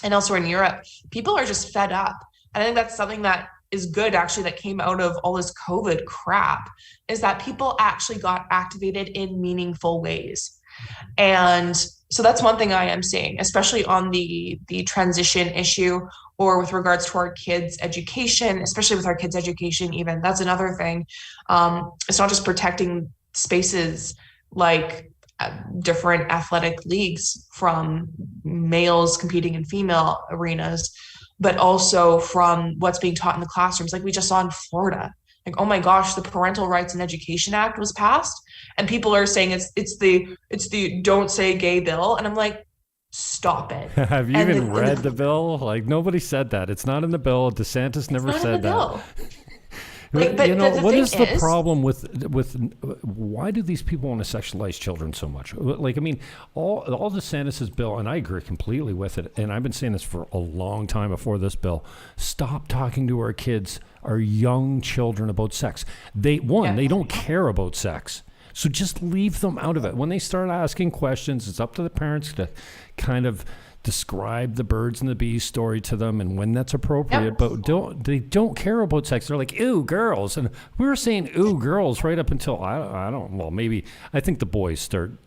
and elsewhere in Europe, people are just fed up. And I think that's something that is good actually that came out of all this COVID crap, is that people actually got activated in meaningful ways. And so that's one thing I am seeing, especially on the transition issue, or with regards to our kids' education, especially with our kids' education, even. That's another thing. It's not just protecting spaces like different athletic leagues from males competing in female arenas, but also from what's being taught in the classrooms. Like we just saw in Florida, like, oh my gosh, the Parental Rights and Education Act was passed, and people are saying it's the Don't Say Gay bill, and I'm like, stop it. Have you even read the bill? Like, nobody said that. It's not in the bill. DeSantis never said that. Like, but what is the problem with why do these people want to sexualize children so much? Like, I mean, all DeSantis's bill, and I agree completely with it, and I've been saying this for a long time before this bill. Stop talking to our kids, our young children, about sex. They don't care about sex. So just leave them out of it. When they start asking questions, it's up to the parents to kind of describe the birds and the bees story to them, and when that's appropriate. But they don't care about sex. They're like, ew, girls. And we were saying ew, girls right up until I think the boys start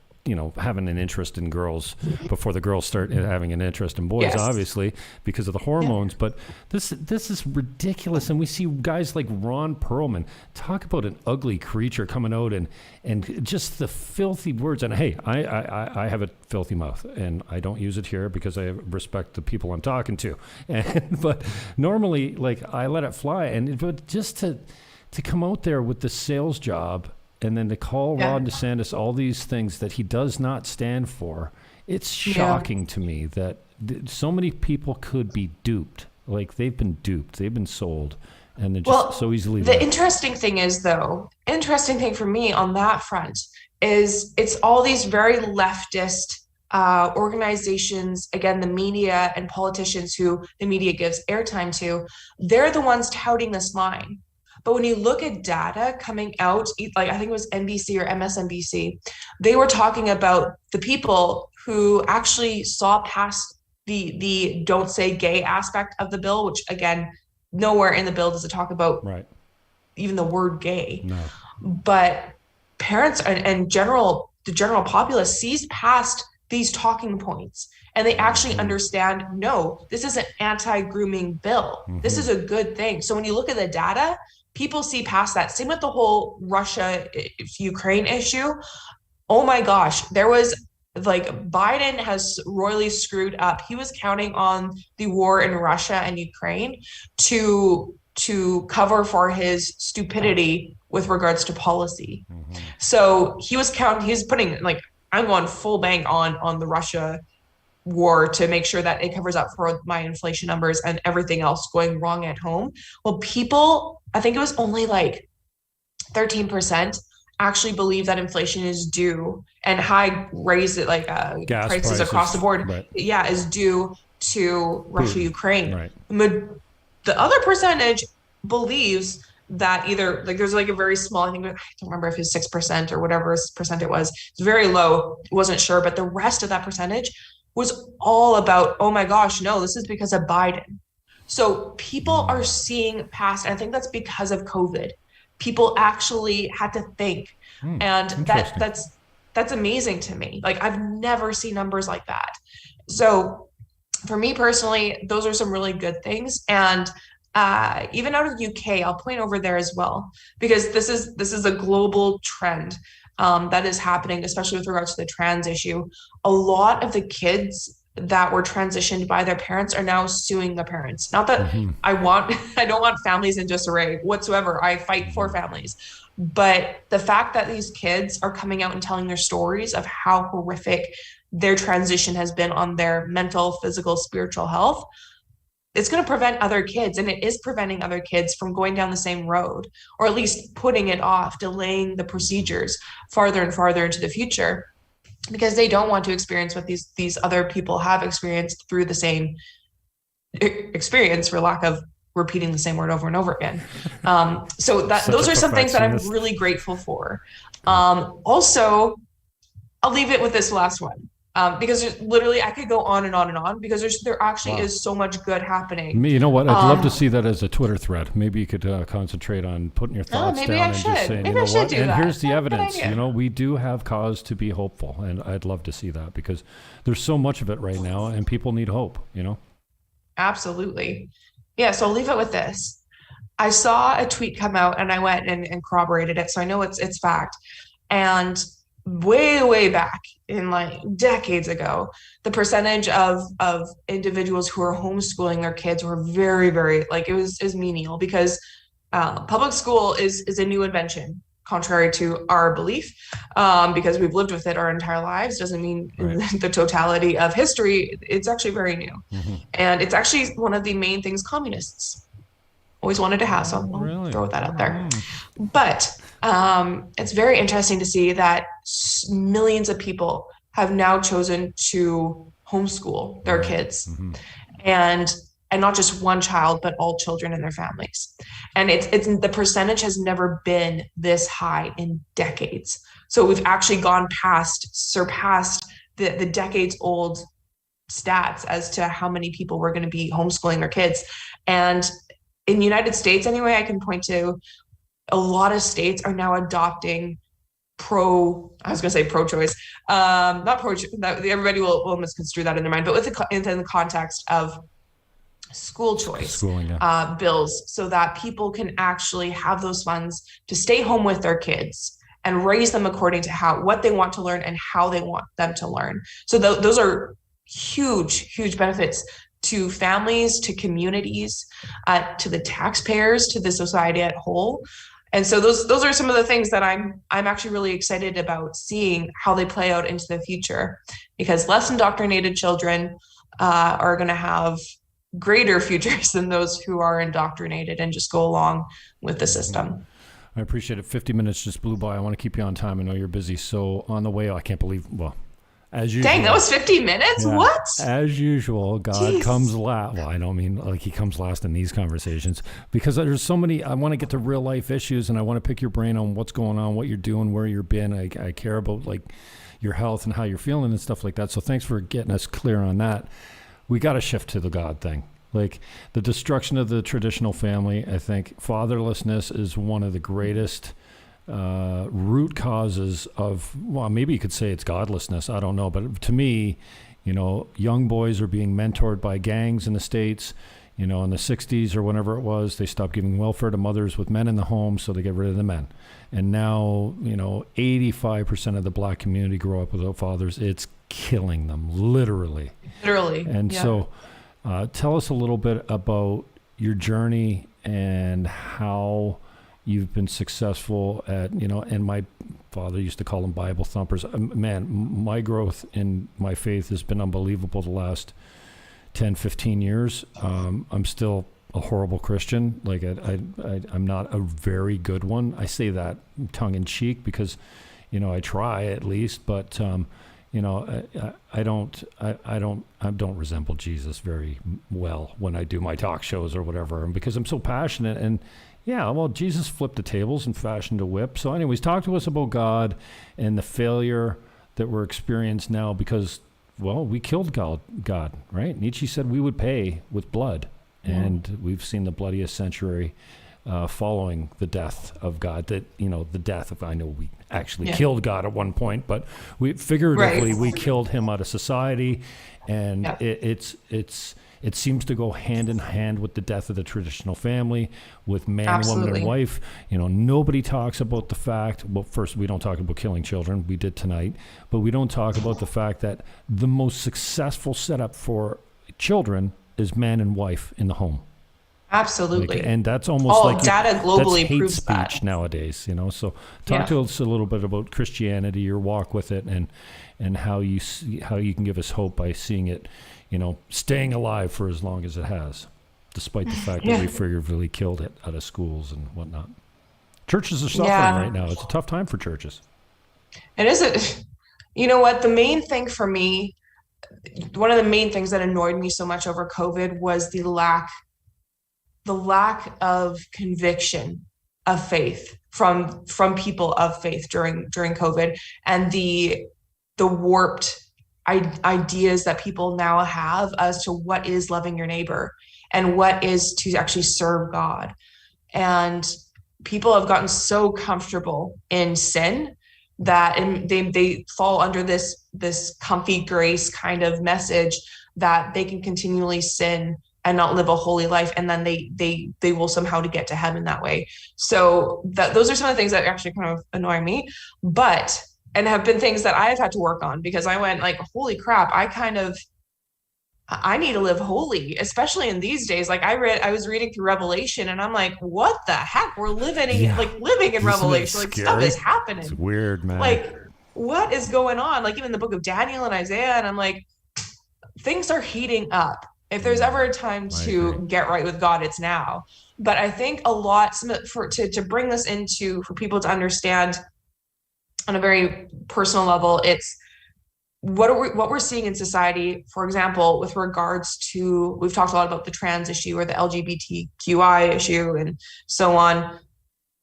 having an interest in girls before the girls start having an interest in boys, obviously, because of the hormones. But this is ridiculous. And we see guys like Ron Perlman talk about an ugly creature coming out and just the filthy words. And hey, I have a filthy mouth, and I don't use it here because I respect the people I'm talking to. But normally, like, I let it fly. But just to come out there with the sales job, and then to call Ron DeSantis all these things that he does not stand for, it's shocking to me that so many people could be duped. Like, they've been duped. They've been sold. And they're just so easily The interesting thing for me on that front is it's all these very leftist organizations, again, the media and politicians who the media gives airtime to. They're the ones touting this line. But when you look at data coming out, like I think it was NBC or MSNBC, they were talking about the people who actually saw past the Don't Say Gay aspect of the bill, which, again, nowhere in the bill does it talk about even the word gay. No. But parents and the general populace sees past these talking points, and they actually understand, no, this is an anti-grooming bill. This is a good thing. So when you look at the data, people see past that. Same with the whole Russia-Ukraine issue. Oh my gosh, there was, like, Biden has royally screwed up. He was counting on the war in Russia and Ukraine to cover for his stupidity with regards to policy. So he was putting, like, I'm going full bank on the Russia war to make sure that it covers up for my inflation numbers and everything else going wrong at home. Well, people, I think it was only like 13% actually believe that inflation is due, and high prices across the board, is due to Russia, Ukraine. The other percentage believes that either, like, there's like a very small, I don't remember if it's 6% or whatever percent it was. It's very low. Wasn't sure, but the rest of that percentage was all about, oh my gosh, no, this is because of Biden. So people are seeing past, and I think that's because of COVID. People actually had to think, and that's amazing to me. Like, I've never seen numbers like that. So for me personally, those are some really good things. And even out of the UK, I'll point over there as well, because this is a global trend that is happening, especially with regards to the trans issue. A lot of the kids that were transitioned by their parents are now suing the parents. Not that I don't want families in disarray whatsoever. I fight for families. But the fact that these kids are coming out and telling their stories of how horrific their transition has been on their mental, physical, spiritual health, it's going to prevent other kids, and it is preventing other kids from going down the same road, or at least putting it off, delaying the procedures farther and farther into the future, because they don't want to experience what these other people have experienced through the same experience, for lack of repeating the same word over and over again. So those are some things that I'm really grateful for. Also, I'll leave it with this last one. Because literally I could go on and on and on because there actually is so much good happening. You know what? I'd love to see that as a Twitter thread. Maybe you could concentrate on putting your thoughts down and just saying, maybe you know what? And that. here's the evidence. You know, we do have cause to be hopeful, and I'd love to see that because there's so much of it right now, and people need hope. You know. Absolutely. Yeah. So I'll leave it with this. I saw a tweet come out, and I went and corroborated it, so I know it's fact. And way back in like decades ago, the percentage of individuals who are homeschooling their kids were very like it was menial because public school is a new invention contrary to our belief, because we've lived with it our entire lives. Doesn't mean the totality of history. It's actually very new. And it's actually one of the main things communists always wanted to have, so I'll throw that out there. But it's very interesting to see that millions of people have now chosen to homeschool their kids, and not just one child, but all children in their families. And it's the percentage has never been this high in decades. So we've actually surpassed the decades old stats as to how many people were going to be homeschooling their kids. And in the United States, anyway, I can point to a lot of states are now adopting pro-choice, not pro, that everybody will misconstrue that in their mind, but within the context of school choice bills, so that people can actually have those funds to stay home with their kids and raise them according to what they want to learn and how they want them to learn. So those are huge benefits to families, to communities, to the taxpayers, to the society at whole. And so those are some of the things that I'm actually really excited about seeing how they play out into the future, because less indoctrinated children are going to have greater futures than those who are indoctrinated and just go along with the system. I appreciate it. 50 minutes just blew by. I want to keep you on time. I know you're busy. So on the way, I can't believe, as usual. Dang, that was 50 minutes? Yeah. What? As usual, God comes last. Well, I don't mean like he comes last in these conversations, because there's so many. I want to get to real life issues, and I want to pick your brain on what's going on, what you're doing, where you've been. I care about like your health and how you're feeling and stuff like that. So thanks for getting us clear on that. We got to shift to the God thing. Like the destruction of the traditional family. I think fatherlessness is one of the greatest root causes of, maybe you could say it's godlessness. I don't know. But to me, young boys are being mentored by gangs in the States. In the 60s or whenever it was, they stopped giving welfare to mothers with men in the home, so they get rid of the men. And now, 85% of the black community grow up without fathers. It's killing them, literally. And so tell us a little bit about your journey and how you've been successful at, and my father used to call them Bible thumpers. Man, my growth in my faith has been unbelievable the last 10, 15 years. I'm still a horrible Christian. Like I'm not a very good one. I say that tongue in cheek because, I try at least, but, I don't resemble Jesus very well when I do my talk shows or whatever, and because I'm so passionate. And Jesus flipped the tables and fashioned a whip. So anyways, talk to us about God and the failure that we're experiencing now because, we killed God, right? Nietzsche said we would pay with blood, and we've seen the bloodiest century following the death of God. That the death of, I know we actually killed God at one point, but we figuratively we killed him out of society, and it seems to go hand in hand with the death of the traditional family, with man, woman, and wife. Nobody talks about the fact, first, we don't talk about killing children. We did tonight. But we don't talk about the fact that the most successful setup for children is man and wife in the home. Absolutely. And that's almost data globally that's hate proves speech that nowadays, So talk to us a little bit about Christianity, your walk with it, and how you can give us hope by seeing it, staying alive for as long as it has, despite the fact that we figuratively killed it out of schools and whatnot. Churches are suffering right now. It's a tough time for churches. It is. You know what? The main thing for me, one of the main things that annoyed me so much over COVID was the lack of conviction of faith from people of faith during COVID, and the warped ideas that people now have as to what is loving your neighbor and what is to actually serve God. And people have gotten so comfortable in sin that they fall under this comfy grace kind of message that they can continually sin and not live a holy life, and then they will somehow to get to heaven that way. So those are some of the things that actually kind of annoy me, and have been things that I've had to work on, because I went like, holy crap, I need to live holy, especially in these days. Like I was reading through Revelation, and I'm like, what the heck? We're living in Revelation. Like stuff is happening. It's weird, man. Like, what is going on? Like even the book of Daniel and Isaiah, and I'm like, things are heating up. If there's ever a time to get right with God, it's now. But I think a lot to bring this into, for people to understand on a very personal level, it's what we're seeing in society. For example, with regards to, we've talked a lot about the trans issue or the LGBTQI issue and so on.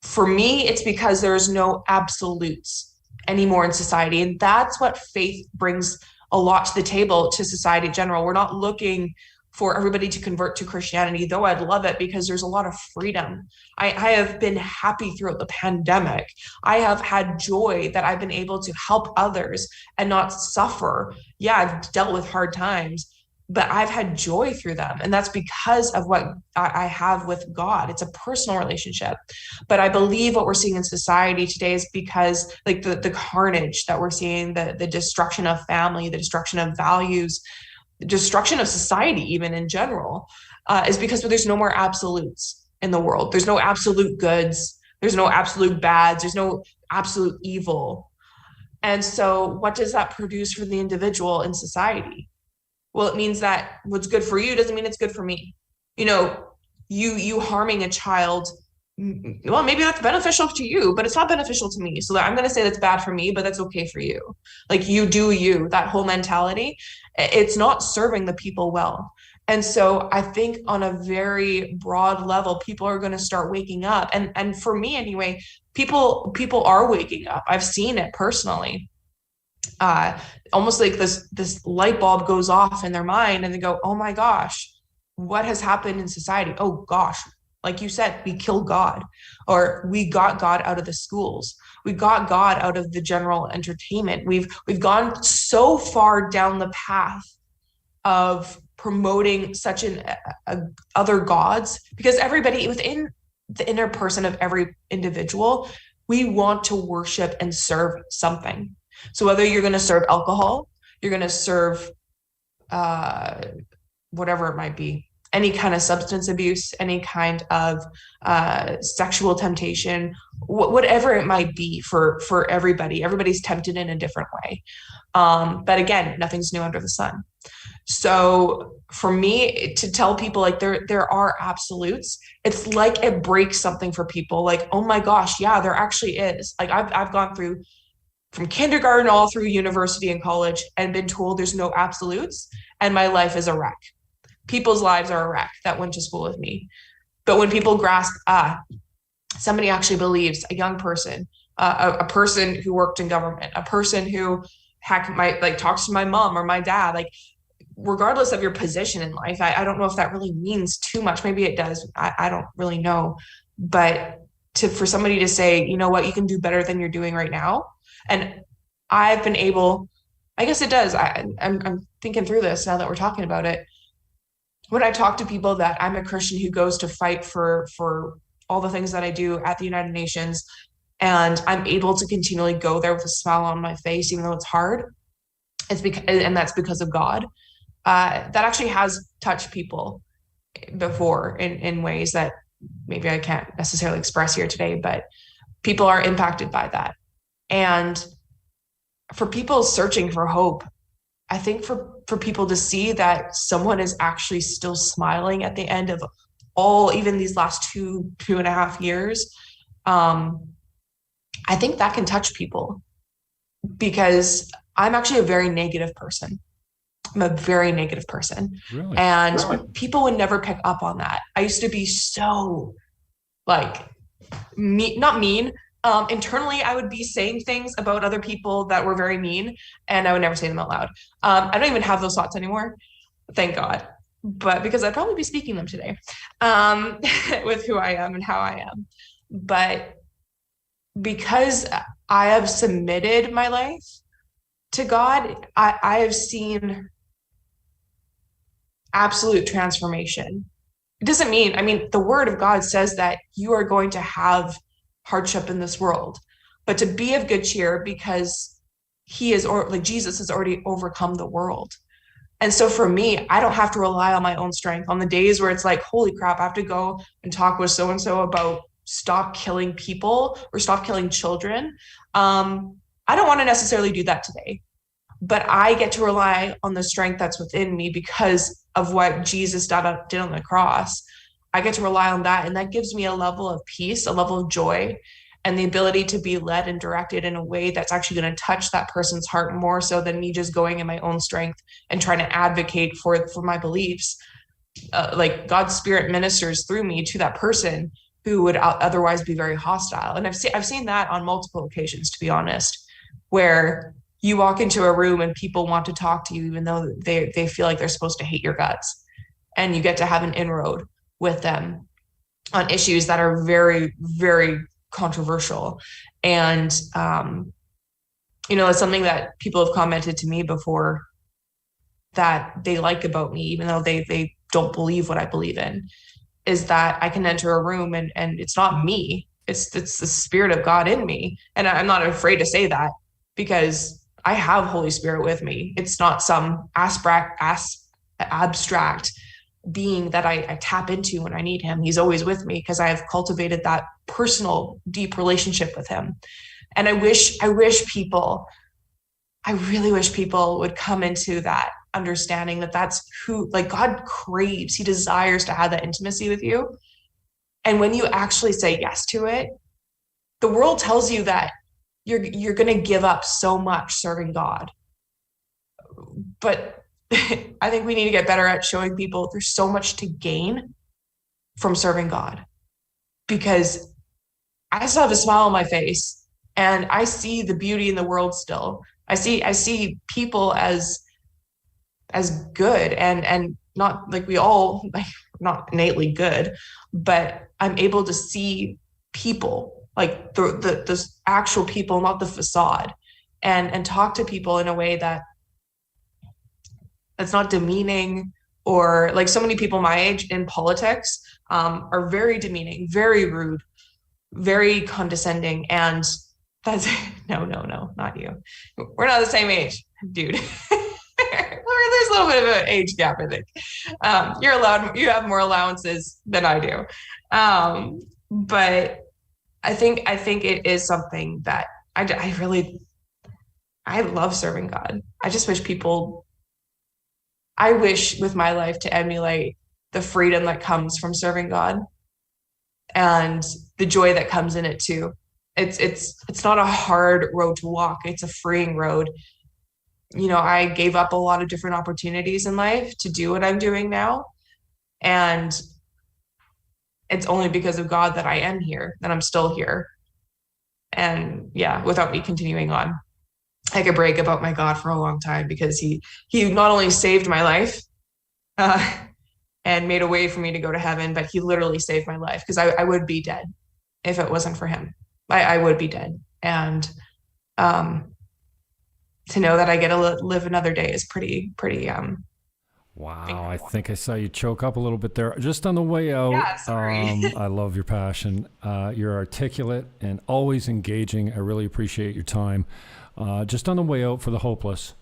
For me, it's because there's no absolutes anymore in society. And that's what faith brings a lot to the table, to society in general. We're not looking for everybody to convert to Christianity, though I'd love it, because there's a lot of freedom. I have been happy throughout the pandemic. I have had joy that I've been able to help others and not suffer. Yeah, I've dealt with hard times, but I've had joy through them. And that's because of what I have with God. It's a personal relationship. But I believe what we're seeing in society today is because like the carnage that we're seeing, the destruction of family, the destruction of values, destruction of society even in general, is because there's no more absolutes in the world. There's no absolute goods. There's no absolute bads. There's no absolute evil. And so what does that produce for the individual in society? Well, it means that what's good for you doesn't mean it's good for me. You harming a child, well, maybe that's beneficial to you, but it's not beneficial to me. So I'm going to say that's bad for me, but that's okay for you. Like you do you, that whole mentality, it's not serving the people well. And so I think on a very broad level, people are going to start waking up. And for me anyway, people are waking up. I've seen it personally. Almost like this light bulb goes off in their mind and they go, oh my gosh, what has happened in society? Oh gosh, like you said, we killed God, or we got God out of the schools. We got God out of the general entertainment. We've gone so far down the path of promoting such other gods, because everybody within the inner person of every individual, we want to worship and serve something. So whether you're going to serve alcohol, you're going to serve whatever it might be, any kind of substance abuse, any kind of sexual temptation, whatever it might be for everybody. Everybody's tempted in a different way. But again, nothing's new under the sun. So for me to tell people like there are absolutes, it's like it breaks something for people. Like, oh my gosh, yeah, there actually is. Like I've gone through from kindergarten all through university and college and been told there's no absolutes, and my life is a wreck. People's lives are a wreck that went to school with me. But when people grasp, somebody actually believes, a young person, a person who worked in government, a person who talks to my mom or my dad, like regardless of your position in life, I don't know if that really means too much. Maybe it does. I don't really know. But for somebody to say, you know what, you can do better than you're doing right now. And I've been able, I guess it does. I'm thinking through this now that we're talking about it. When I talk to people that I'm a Christian who goes to fight for all the things that I do at the United Nations, and I'm able to continually go there with a smile on my face, even though it's hard, and that's because of God. That actually has touched people before in ways that maybe I can't necessarily express here today, but people are impacted by that. And for people searching for hope, I think for people to see that someone is actually still smiling at the end of even these last 2.5 years, I think that can touch people, because I'm actually a very negative person. I'm a very negative person. Really? And people would never pick up on that. I used to be so not mean, Internally, I would be saying things about other people that were very mean, and I would never say them out loud. I don't even have those thoughts anymore, thank God. But because I'd probably be speaking them today, with who I am and how I am. But because I have submitted my life to God, I have seen absolute transformation. It doesn't mean, I mean, the word of God says that you are going to have hardship in this world, but to be of good cheer because he is, or like Jesus has already overcome the world. And so for me, I don't have to rely on my own strength on the days where it's like, holy crap, I have to go and talk with so-and-so about stop killing people or stop killing children. I don't want to necessarily do that today, but I get to rely on the strength that's within me because of what Jesus did on the cross. I get to rely on that. And that gives me a level of peace, a level of joy, and the ability to be led and directed in a way that's actually going to touch that person's heart more so than me just going in my own strength and trying to advocate for my beliefs. Like God's spirit ministers through me to that person who would otherwise be very hostile. And I've seen that on multiple occasions, to be honest, where you walk into a room and people want to talk to you, even though they feel like they're supposed to hate your guts. And you get to have an inroad with them on issues that are very, very controversial. And, it's something that people have commented to me before that they like about me, even though they don't believe what I believe in, is that I can enter a room and it's not me. It's the Spirit of God in me. And I'm not afraid to say that because I have Holy Spirit with me. It's not some abstract being that I tap into when I need him. He's always with me because I have cultivated that personal, deep relationship with him. And I really wish people would come into that understanding that that's who, like, God craves, he desires to have that intimacy with you. And when you actually say yes to it, the world tells you that you're going to give up so much serving God. But I think we need to get better at showing people there's so much to gain from serving God, because I still have a smile on my face and I see the beauty in the world still. I see people as good and not like we all, like, not innately good, but I'm able to see people, like the actual people, not the facade, and talk to people in a way that's not demeaning, or like so many people my age in politics are very demeaning, very rude, very condescending. And that's no, not you. We're not the same age, dude. There's a little bit of an age gap, I think. You have more allowances than I do. But I think it is something that I love serving God. I just wish I wish with my life to emulate the freedom that comes from serving God and the joy that comes in it too. It's not a hard road to walk. It's a freeing road. I gave up a lot of different opportunities in life to do what I'm doing now. And it's only because of God that I am here, that I'm still here. And yeah, without me continuing on, I could brag about my God for a long time, because he not only saved my life and made a way for me to go to heaven, but he literally saved my life, because I would be dead if it wasn't for him. I would be dead. And to know that I get to live another day is pretty wow. I think I saw you choke up a little bit there just on the way out. Yeah, sorry. I love your passion. You're articulate and always engaging. I really appreciate your time. Just on the way out for the hopeless,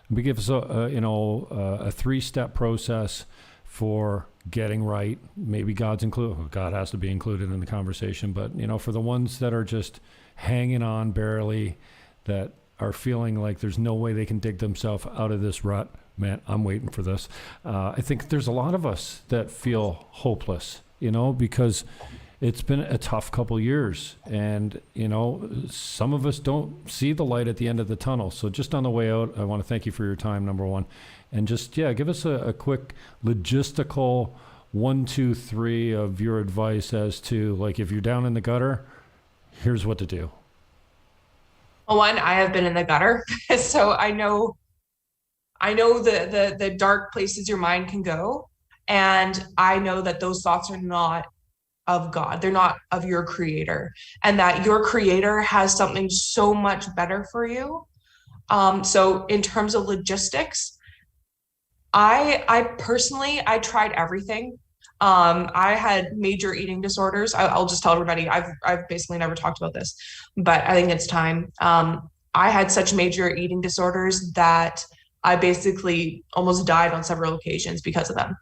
we give us a 3-step process for getting right. Maybe God has to be included in the conversation, but for the ones that are just hanging on barely, that are feeling like there's no way they can dig themselves out of this rut. Man, I'm waiting for this. I think there's a lot of us that feel hopeless, because it's been a tough couple years, and some of us don't see the light at the end of the tunnel. So just on the way out, I want to thank you for your time, number one, and just give us a quick logistical 1, 2, 3 of your advice as to, like, if you're down in the gutter, here's what to do? Well, one, I have been in the gutter, so I know the dark places your mind can go, and I know that those thoughts are not of God. They're not of your creator, and that your creator has something so much better for you. So in terms of logistics, I personally, I tried everything. I had major eating disorders. I'll just tell everybody, I've basically never talked about this, but I think it's time. I had such major eating disorders that I basically almost died on several occasions because of them.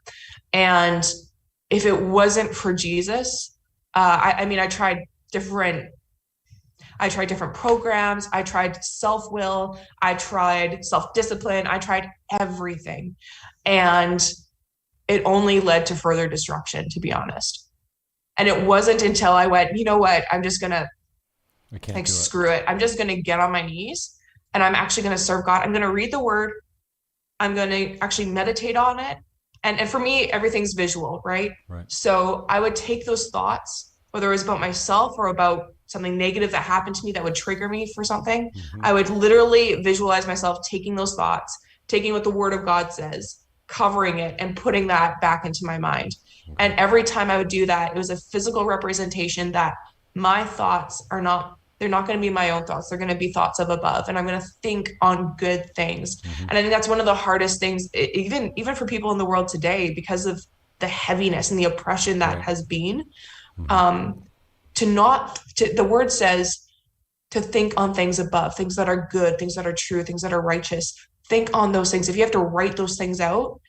And if it wasn't for Jesus, I mean, I tried different programs. I tried self-will. I tried self-discipline. I tried everything. And it only led to further destruction, to be honest. And it wasn't until I went, you know what, I'm just going to like, screw it. I'm just going to get on my knees and I'm actually going to serve God. I'm going to read the word. I'm going to actually meditate on it. And for me, everything's visual, right? So I would take those thoughts, whether it was about myself or about something negative that happened to me that would trigger me for something. I would literally visualize myself taking those thoughts, taking what the word of God says, covering it and putting that back into my mind. And every time I would do that, it was a physical representation that my thoughts are not, they're not going to be my own thoughts. They're going to be thoughts of above. And I'm going to think on good things. And I think that's one of the hardest things, even for people in the world today, because of the heaviness and the oppression that has been, the word says to think on things above, things that are good, things that are true, things that are righteous. Think on those things. If you have to write those things out,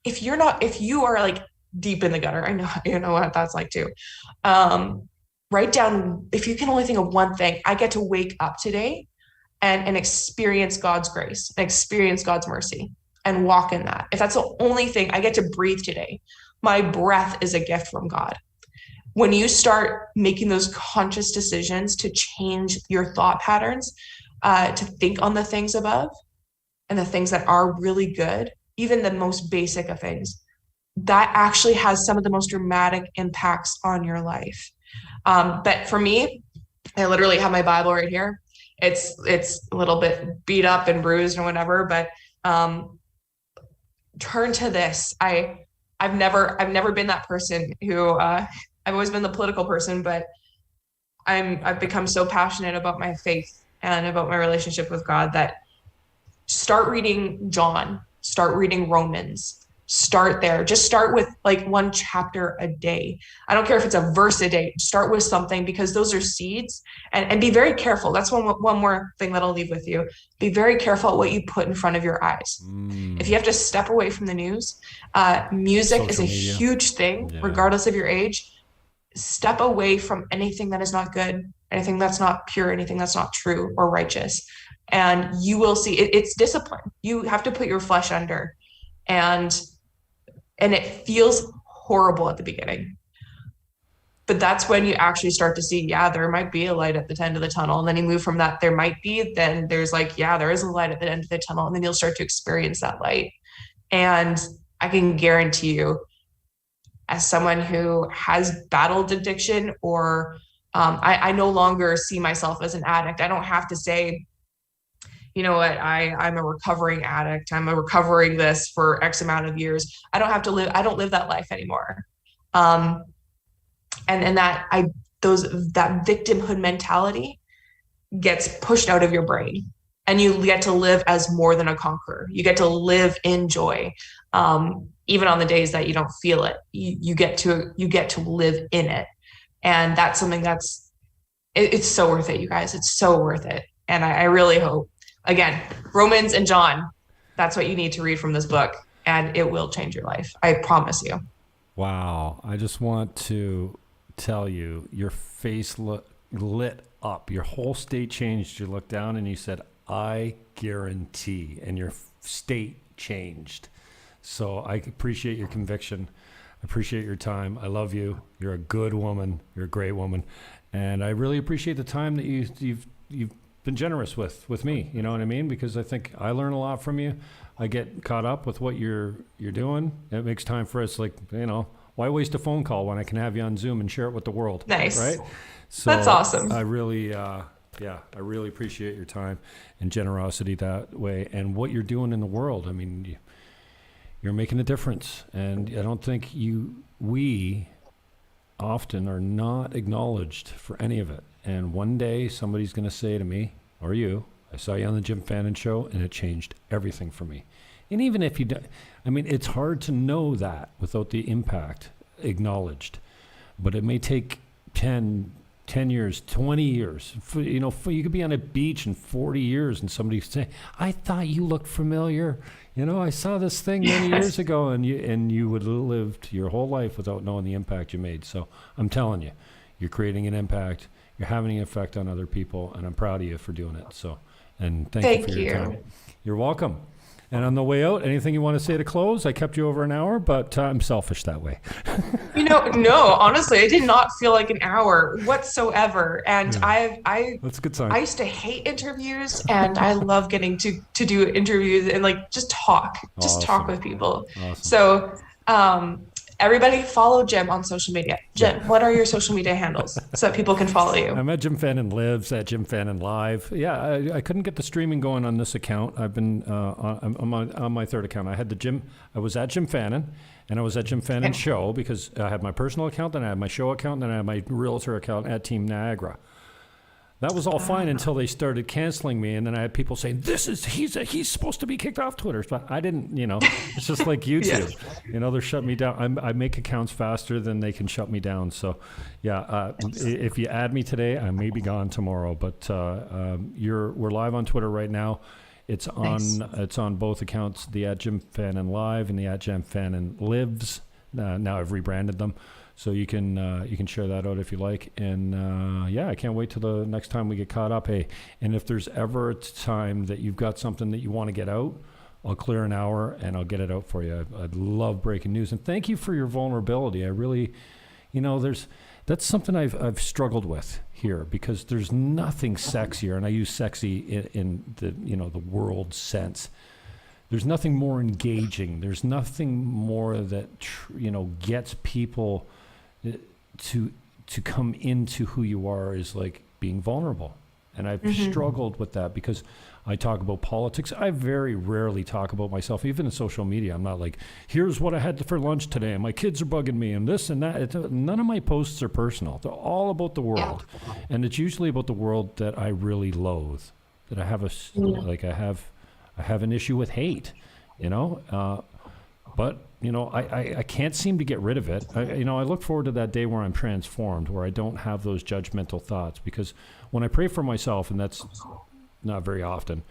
if you are like deep in the gutter, I know, you know what that's like too. Write down, if you can only think of one thing, I get to wake up today and experience God's grace, and experience God's mercy and walk in that. If that's the only thing, I get to breathe today. My breath is a gift from God. When you start making those conscious decisions to change your thought patterns, to think on the things above and the things that are really good, even the most basic of things, that actually has some of the most dramatic impacts on your life. But for me, I literally have my Bible right here. It's a little bit beat up and bruised and whatever, but turn to this. I've never been that person who I've always been the political person, but I've become so passionate about my faith and about my relationship with God that start reading John, start reading Romans. Start there. Just start with like one chapter a day. I don't care if it's a verse a day. Start with something, because those are seeds. And be very careful. That's one more thing that I'll leave with you. Be very careful what you put in front of your eyes. If you have to step away from the news, music is a huge thing, regardless of your age. Step away from anything that is not good, anything that's not pure, anything that's not true or righteous. And you will see it's discipline. You have to put your flesh under. And it feels horrible at the beginning. But that's when you actually start to see, there might be a light at the end of the tunnel. And then you move from that, there might be, then there's like, there is a light at the end of the tunnel. And then you'll start to experience that light. And I can guarantee you, as someone who has battled addiction, or I no longer see myself as an addict. I don't have to say, you know what, I'm a recovering addict. I'm a recovering this for X amount of years. I don't live that life anymore. And that victimhood mentality gets pushed out of your brain, and you get to live as more than a conqueror. You get to live in joy. Even on the days that you don't feel it, you get to live in it. And that's something it's so worth it, you guys. It's so worth it. And I really hope, again, Romans and John, that's what you need to read from this book, and it will change your life. I promise you. Wow. I just want to tell you, your face lit up. Your whole state changed. You looked down and you said, I guarantee, and your state changed. So I appreciate your conviction. I appreciate your time. I love you. You're a good woman. You're a great woman. And I really appreciate the time that you've been generous with me, you know what I mean? Because I think I learn a lot from you. I get caught up with what you're doing. It makes time for us, like, why waste a phone call when I can have you on Zoom and share it with the world? Nice. Right? So that's awesome. I really, I really appreciate your time and generosity that way, and what you're doing in the world. I mean, you're making a difference, and I don't think we often are not acknowledged for any of it. And one day somebody's going to say to me, or you, I saw you on the Jim Fannin show, and it changed everything for me. And even if you don't, I mean, it's hard to know that without the impact acknowledged. But it may take 10 years, 20 years. You could be on a beach in 40 years and somebody say, I thought you looked familiar. I saw this thing many years ago, and you would have lived your whole life without knowing the impact you made. So I'm telling you, you're creating an impact. You're having an effect on other people, and I'm proud of you for doing it. So, and thank you for your time. You're welcome. And on the way out, anything you want to say to close? I kept you over an hour, but I'm selfish that way. No, honestly, I did not feel like an hour whatsoever. And that's a good sign. I used to hate interviews, and I love getting to do interviews and just talk with people. Awesome. So, everybody follow Jim on social media. Jim, what are your social media handles so that people can follow you? I'm at Jim Fannin Lives, at Jim Fannin Live. Yeah, I couldn't get the streaming going on this account. I've been on my third account. I was at Jim Fannin, and I was at Jim Fannin Show, because I had my personal account, then I had my show account, then I had my realtor account at Team Niagara. That was all fine until they started canceling me, and then I had people saying, he's supposed to be kicked off Twitter. But I didn't, it's just like YouTube. They're shutting me down. I make accounts faster than they can shut me down. So, if you add me today, I may be gone tomorrow. But we're live on Twitter right now. It's on both accounts, the at Jim Fannin Live and the at Jim Fannin Lives. Now I've rebranded them. So you can share that out if you like. And I can't wait till the next time we get caught up. Hey, and if there's ever a time that you've got something that you want to get out, I'll clear an hour and I'll get it out for you. I'd love breaking news. And thank you for your vulnerability. I really, that's something I've struggled with here, because there's nothing sexier, and I use sexy in the the world sense. There's nothing more engaging. There's nothing more that gets people to come into who you are, is like being vulnerable. And I've struggled with that, because I talk about politics. I very rarely talk about myself, even in social media. I'm not like, here's what I had for lunch today, and my kids are bugging me, and this and that. None of my posts are personal. They're all about the world. Yeah. And it's usually about the world that I really loathe, that I have I have an issue with hate, but I can't seem to get rid of it. I look forward to that day where I'm transformed, where I don't have those judgmental thoughts, because when I pray for myself, and that's not very often,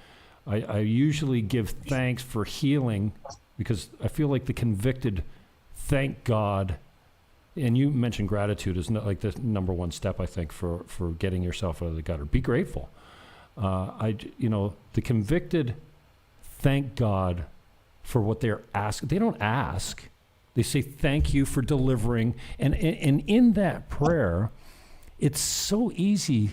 I usually give thanks for healing, because I feel like the convicted thank God. And you mentioned gratitude is like the number one step, I think, for getting yourself out of the gutter. Be grateful. The convicted thank God for what they're asking. They don't ask. They say, thank you for delivering. And in that prayer, it's so easy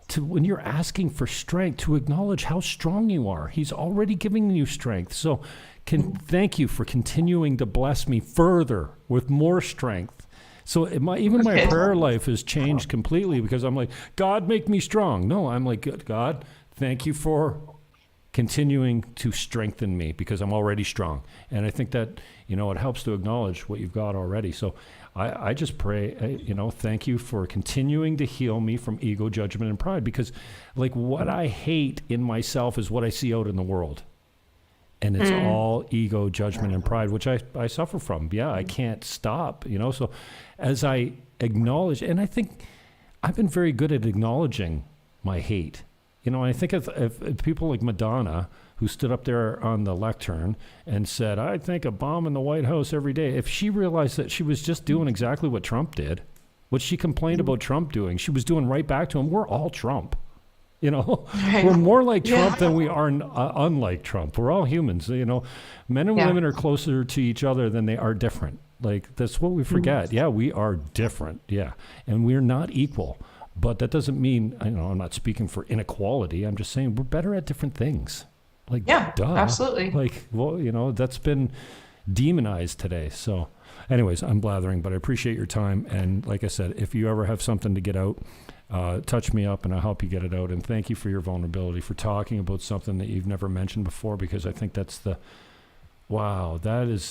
to, when you're asking for strength, to acknowledge how strong you are. He's already giving you strength. So thank you for continuing to bless me further with more strength. So my prayer life has changed completely, because I'm like, God, make me strong. No, I'm like, God, thank you for continuing to strengthen me, because I'm already strong. And I think that, it helps to acknowledge what you've got already. So I just pray, thank you for continuing to heal me from ego, judgment, and pride, because like what I hate in myself is what I see out in the world. And it's all ego, judgment, and pride, which I suffer from. Yeah, I can't stop, So as I acknowledge, and I think I've been very good at acknowledging my hate. I think of people like Madonna, who stood up there on the lectern and said, I think a bomb in the White House every day. If she realized that she was just doing exactly what Trump did, what she complained about Trump doing, she was doing right back to him. We're all Trump. Right. We're more like Trump than we are unlike Trump. We're all humans. Men and women are closer to each other than they are different. Like, that's what we forget. Yeah, we are different. Yeah. And we're not equal. But that doesn't mean, I'm not speaking for inequality. I'm just saying we're better at different things. Like, duh. Absolutely. Like, well, that's been demonized today. So anyways, I'm blathering, but I appreciate your time. And like I said, if you ever have something to get out, touch me up and I'll help you get it out. And thank you for your vulnerability, for talking about something that you've never mentioned before, because I think that is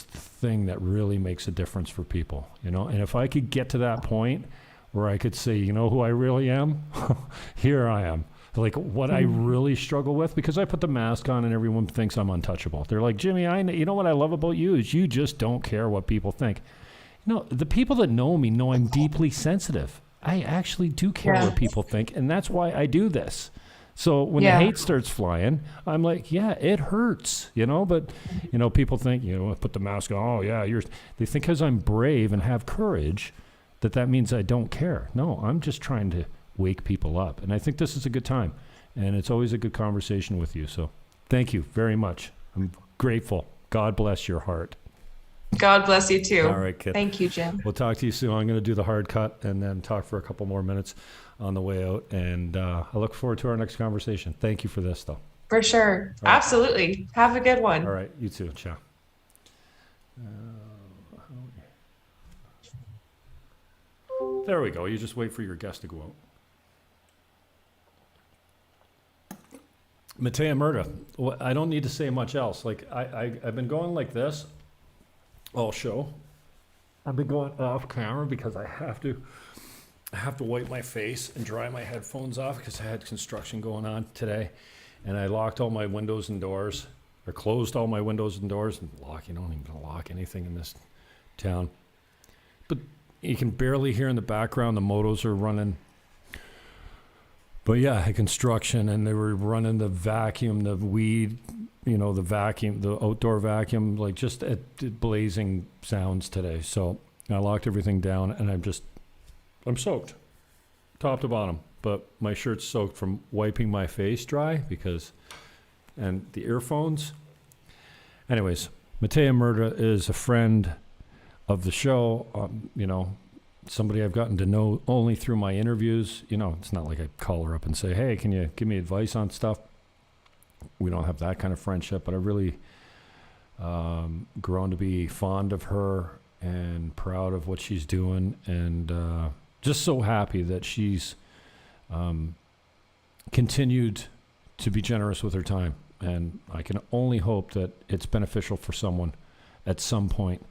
the thing that really makes a difference for people, you know? And if I could get to that point where I could say, you know who I really am? Here I am. Like what I really struggle with, because I put the mask on and everyone thinks I'm untouchable. They're like, Jimmy, you know what I love about you is you just don't care what people think. You know, the people that know me know I'm deeply sensitive. I actually do care what people think, and that's why I do this. So when the hate starts flying, I'm like, yeah, it hurts, you know, but, you know, people think, you know, put the mask on, oh, yeah, they think because I'm brave and have courage that means I don't care. No, I'm just trying to wake people up, and I think this is a good time, and it's always a good conversation with you. So thank you very much. I'm grateful. God bless your heart. God bless you too. All right, kid. Thank you, Jim. We'll talk to you soon. I'm going to do the hard cut and then talk for a couple more minutes on the way out. And I look forward to our next conversation. Thank you for this, though. For sure. Right. Absolutely. Have a good one. All right. You too. Ciao. There we go. You just wait for your guest to go out. Mattea Merta. Well, I don't need to say much else. Like I've been going like this all show. I've been going off camera because I have to wipe my face and dry my headphones off because I had construction going on today, and I locked all my windows and doors, or closed all my windows and doors, and you don't even lock anything in this town. But you can barely hear in the background the motos are running. But yeah, I had construction, and they were running the vacuum, the weed, you know, the vacuum, the outdoor vacuum, like just at blazing sounds today. So I locked everything down, and I'm soaked, top to bottom. But my shirt's soaked from wiping my face dry and the earphones. Anyways, Mattea Merta is a friend of the show, you know, somebody I've gotten to know only through my interviews. You know, it's not like I call her up and say, hey, can you give me advice on stuff? We don't have that kind of friendship, but I've really grown to be fond of her and proud of what she's doing, and just so happy that she's continued to be generous with her time. And I can only hope that it's beneficial for someone at some point,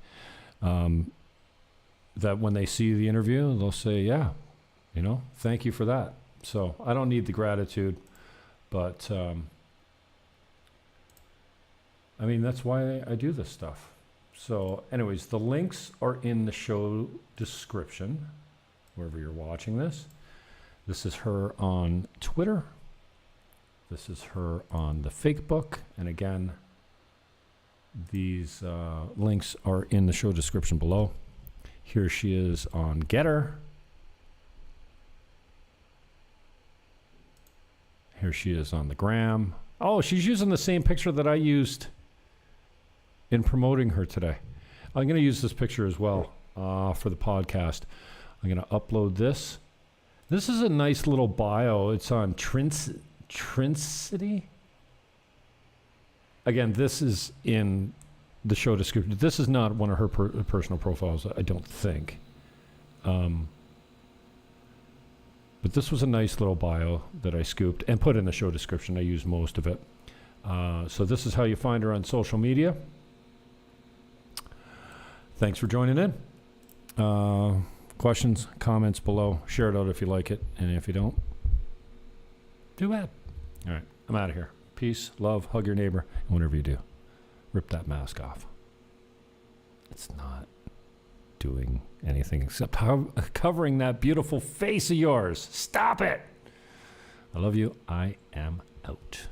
that when they see the interview, they'll say, yeah, you know, thank you for that. So I don't need the gratitude, but I mean, that's why I do this stuff. So anyways, the links are in the show description, wherever you're watching this. This is her on Twitter. This is her on the fake book. And again, these links are in the show description below. Here she is on Getter. Here she is on the gram. Oh, she's using the same picture that I used in promoting her today. I'm going to use this picture as well for the podcast. I'm going to upload this. This is a nice little bio. It's on Trincity. Again, this is in the show description. This is not one of her personal profiles, I don't think. But this was a nice little bio that I scooped and put in the show description. I used most of it. So this is how you find her on social media. Thanks for joining in. Questions, comments below. Share it out if you like it. And if you don't, too bad. All right, I'm out of here. Peace, love, hug your neighbor, and whatever you do, rip that mask off. It's not doing anything except covering that beautiful face of yours. Stop it. I love you. I am out.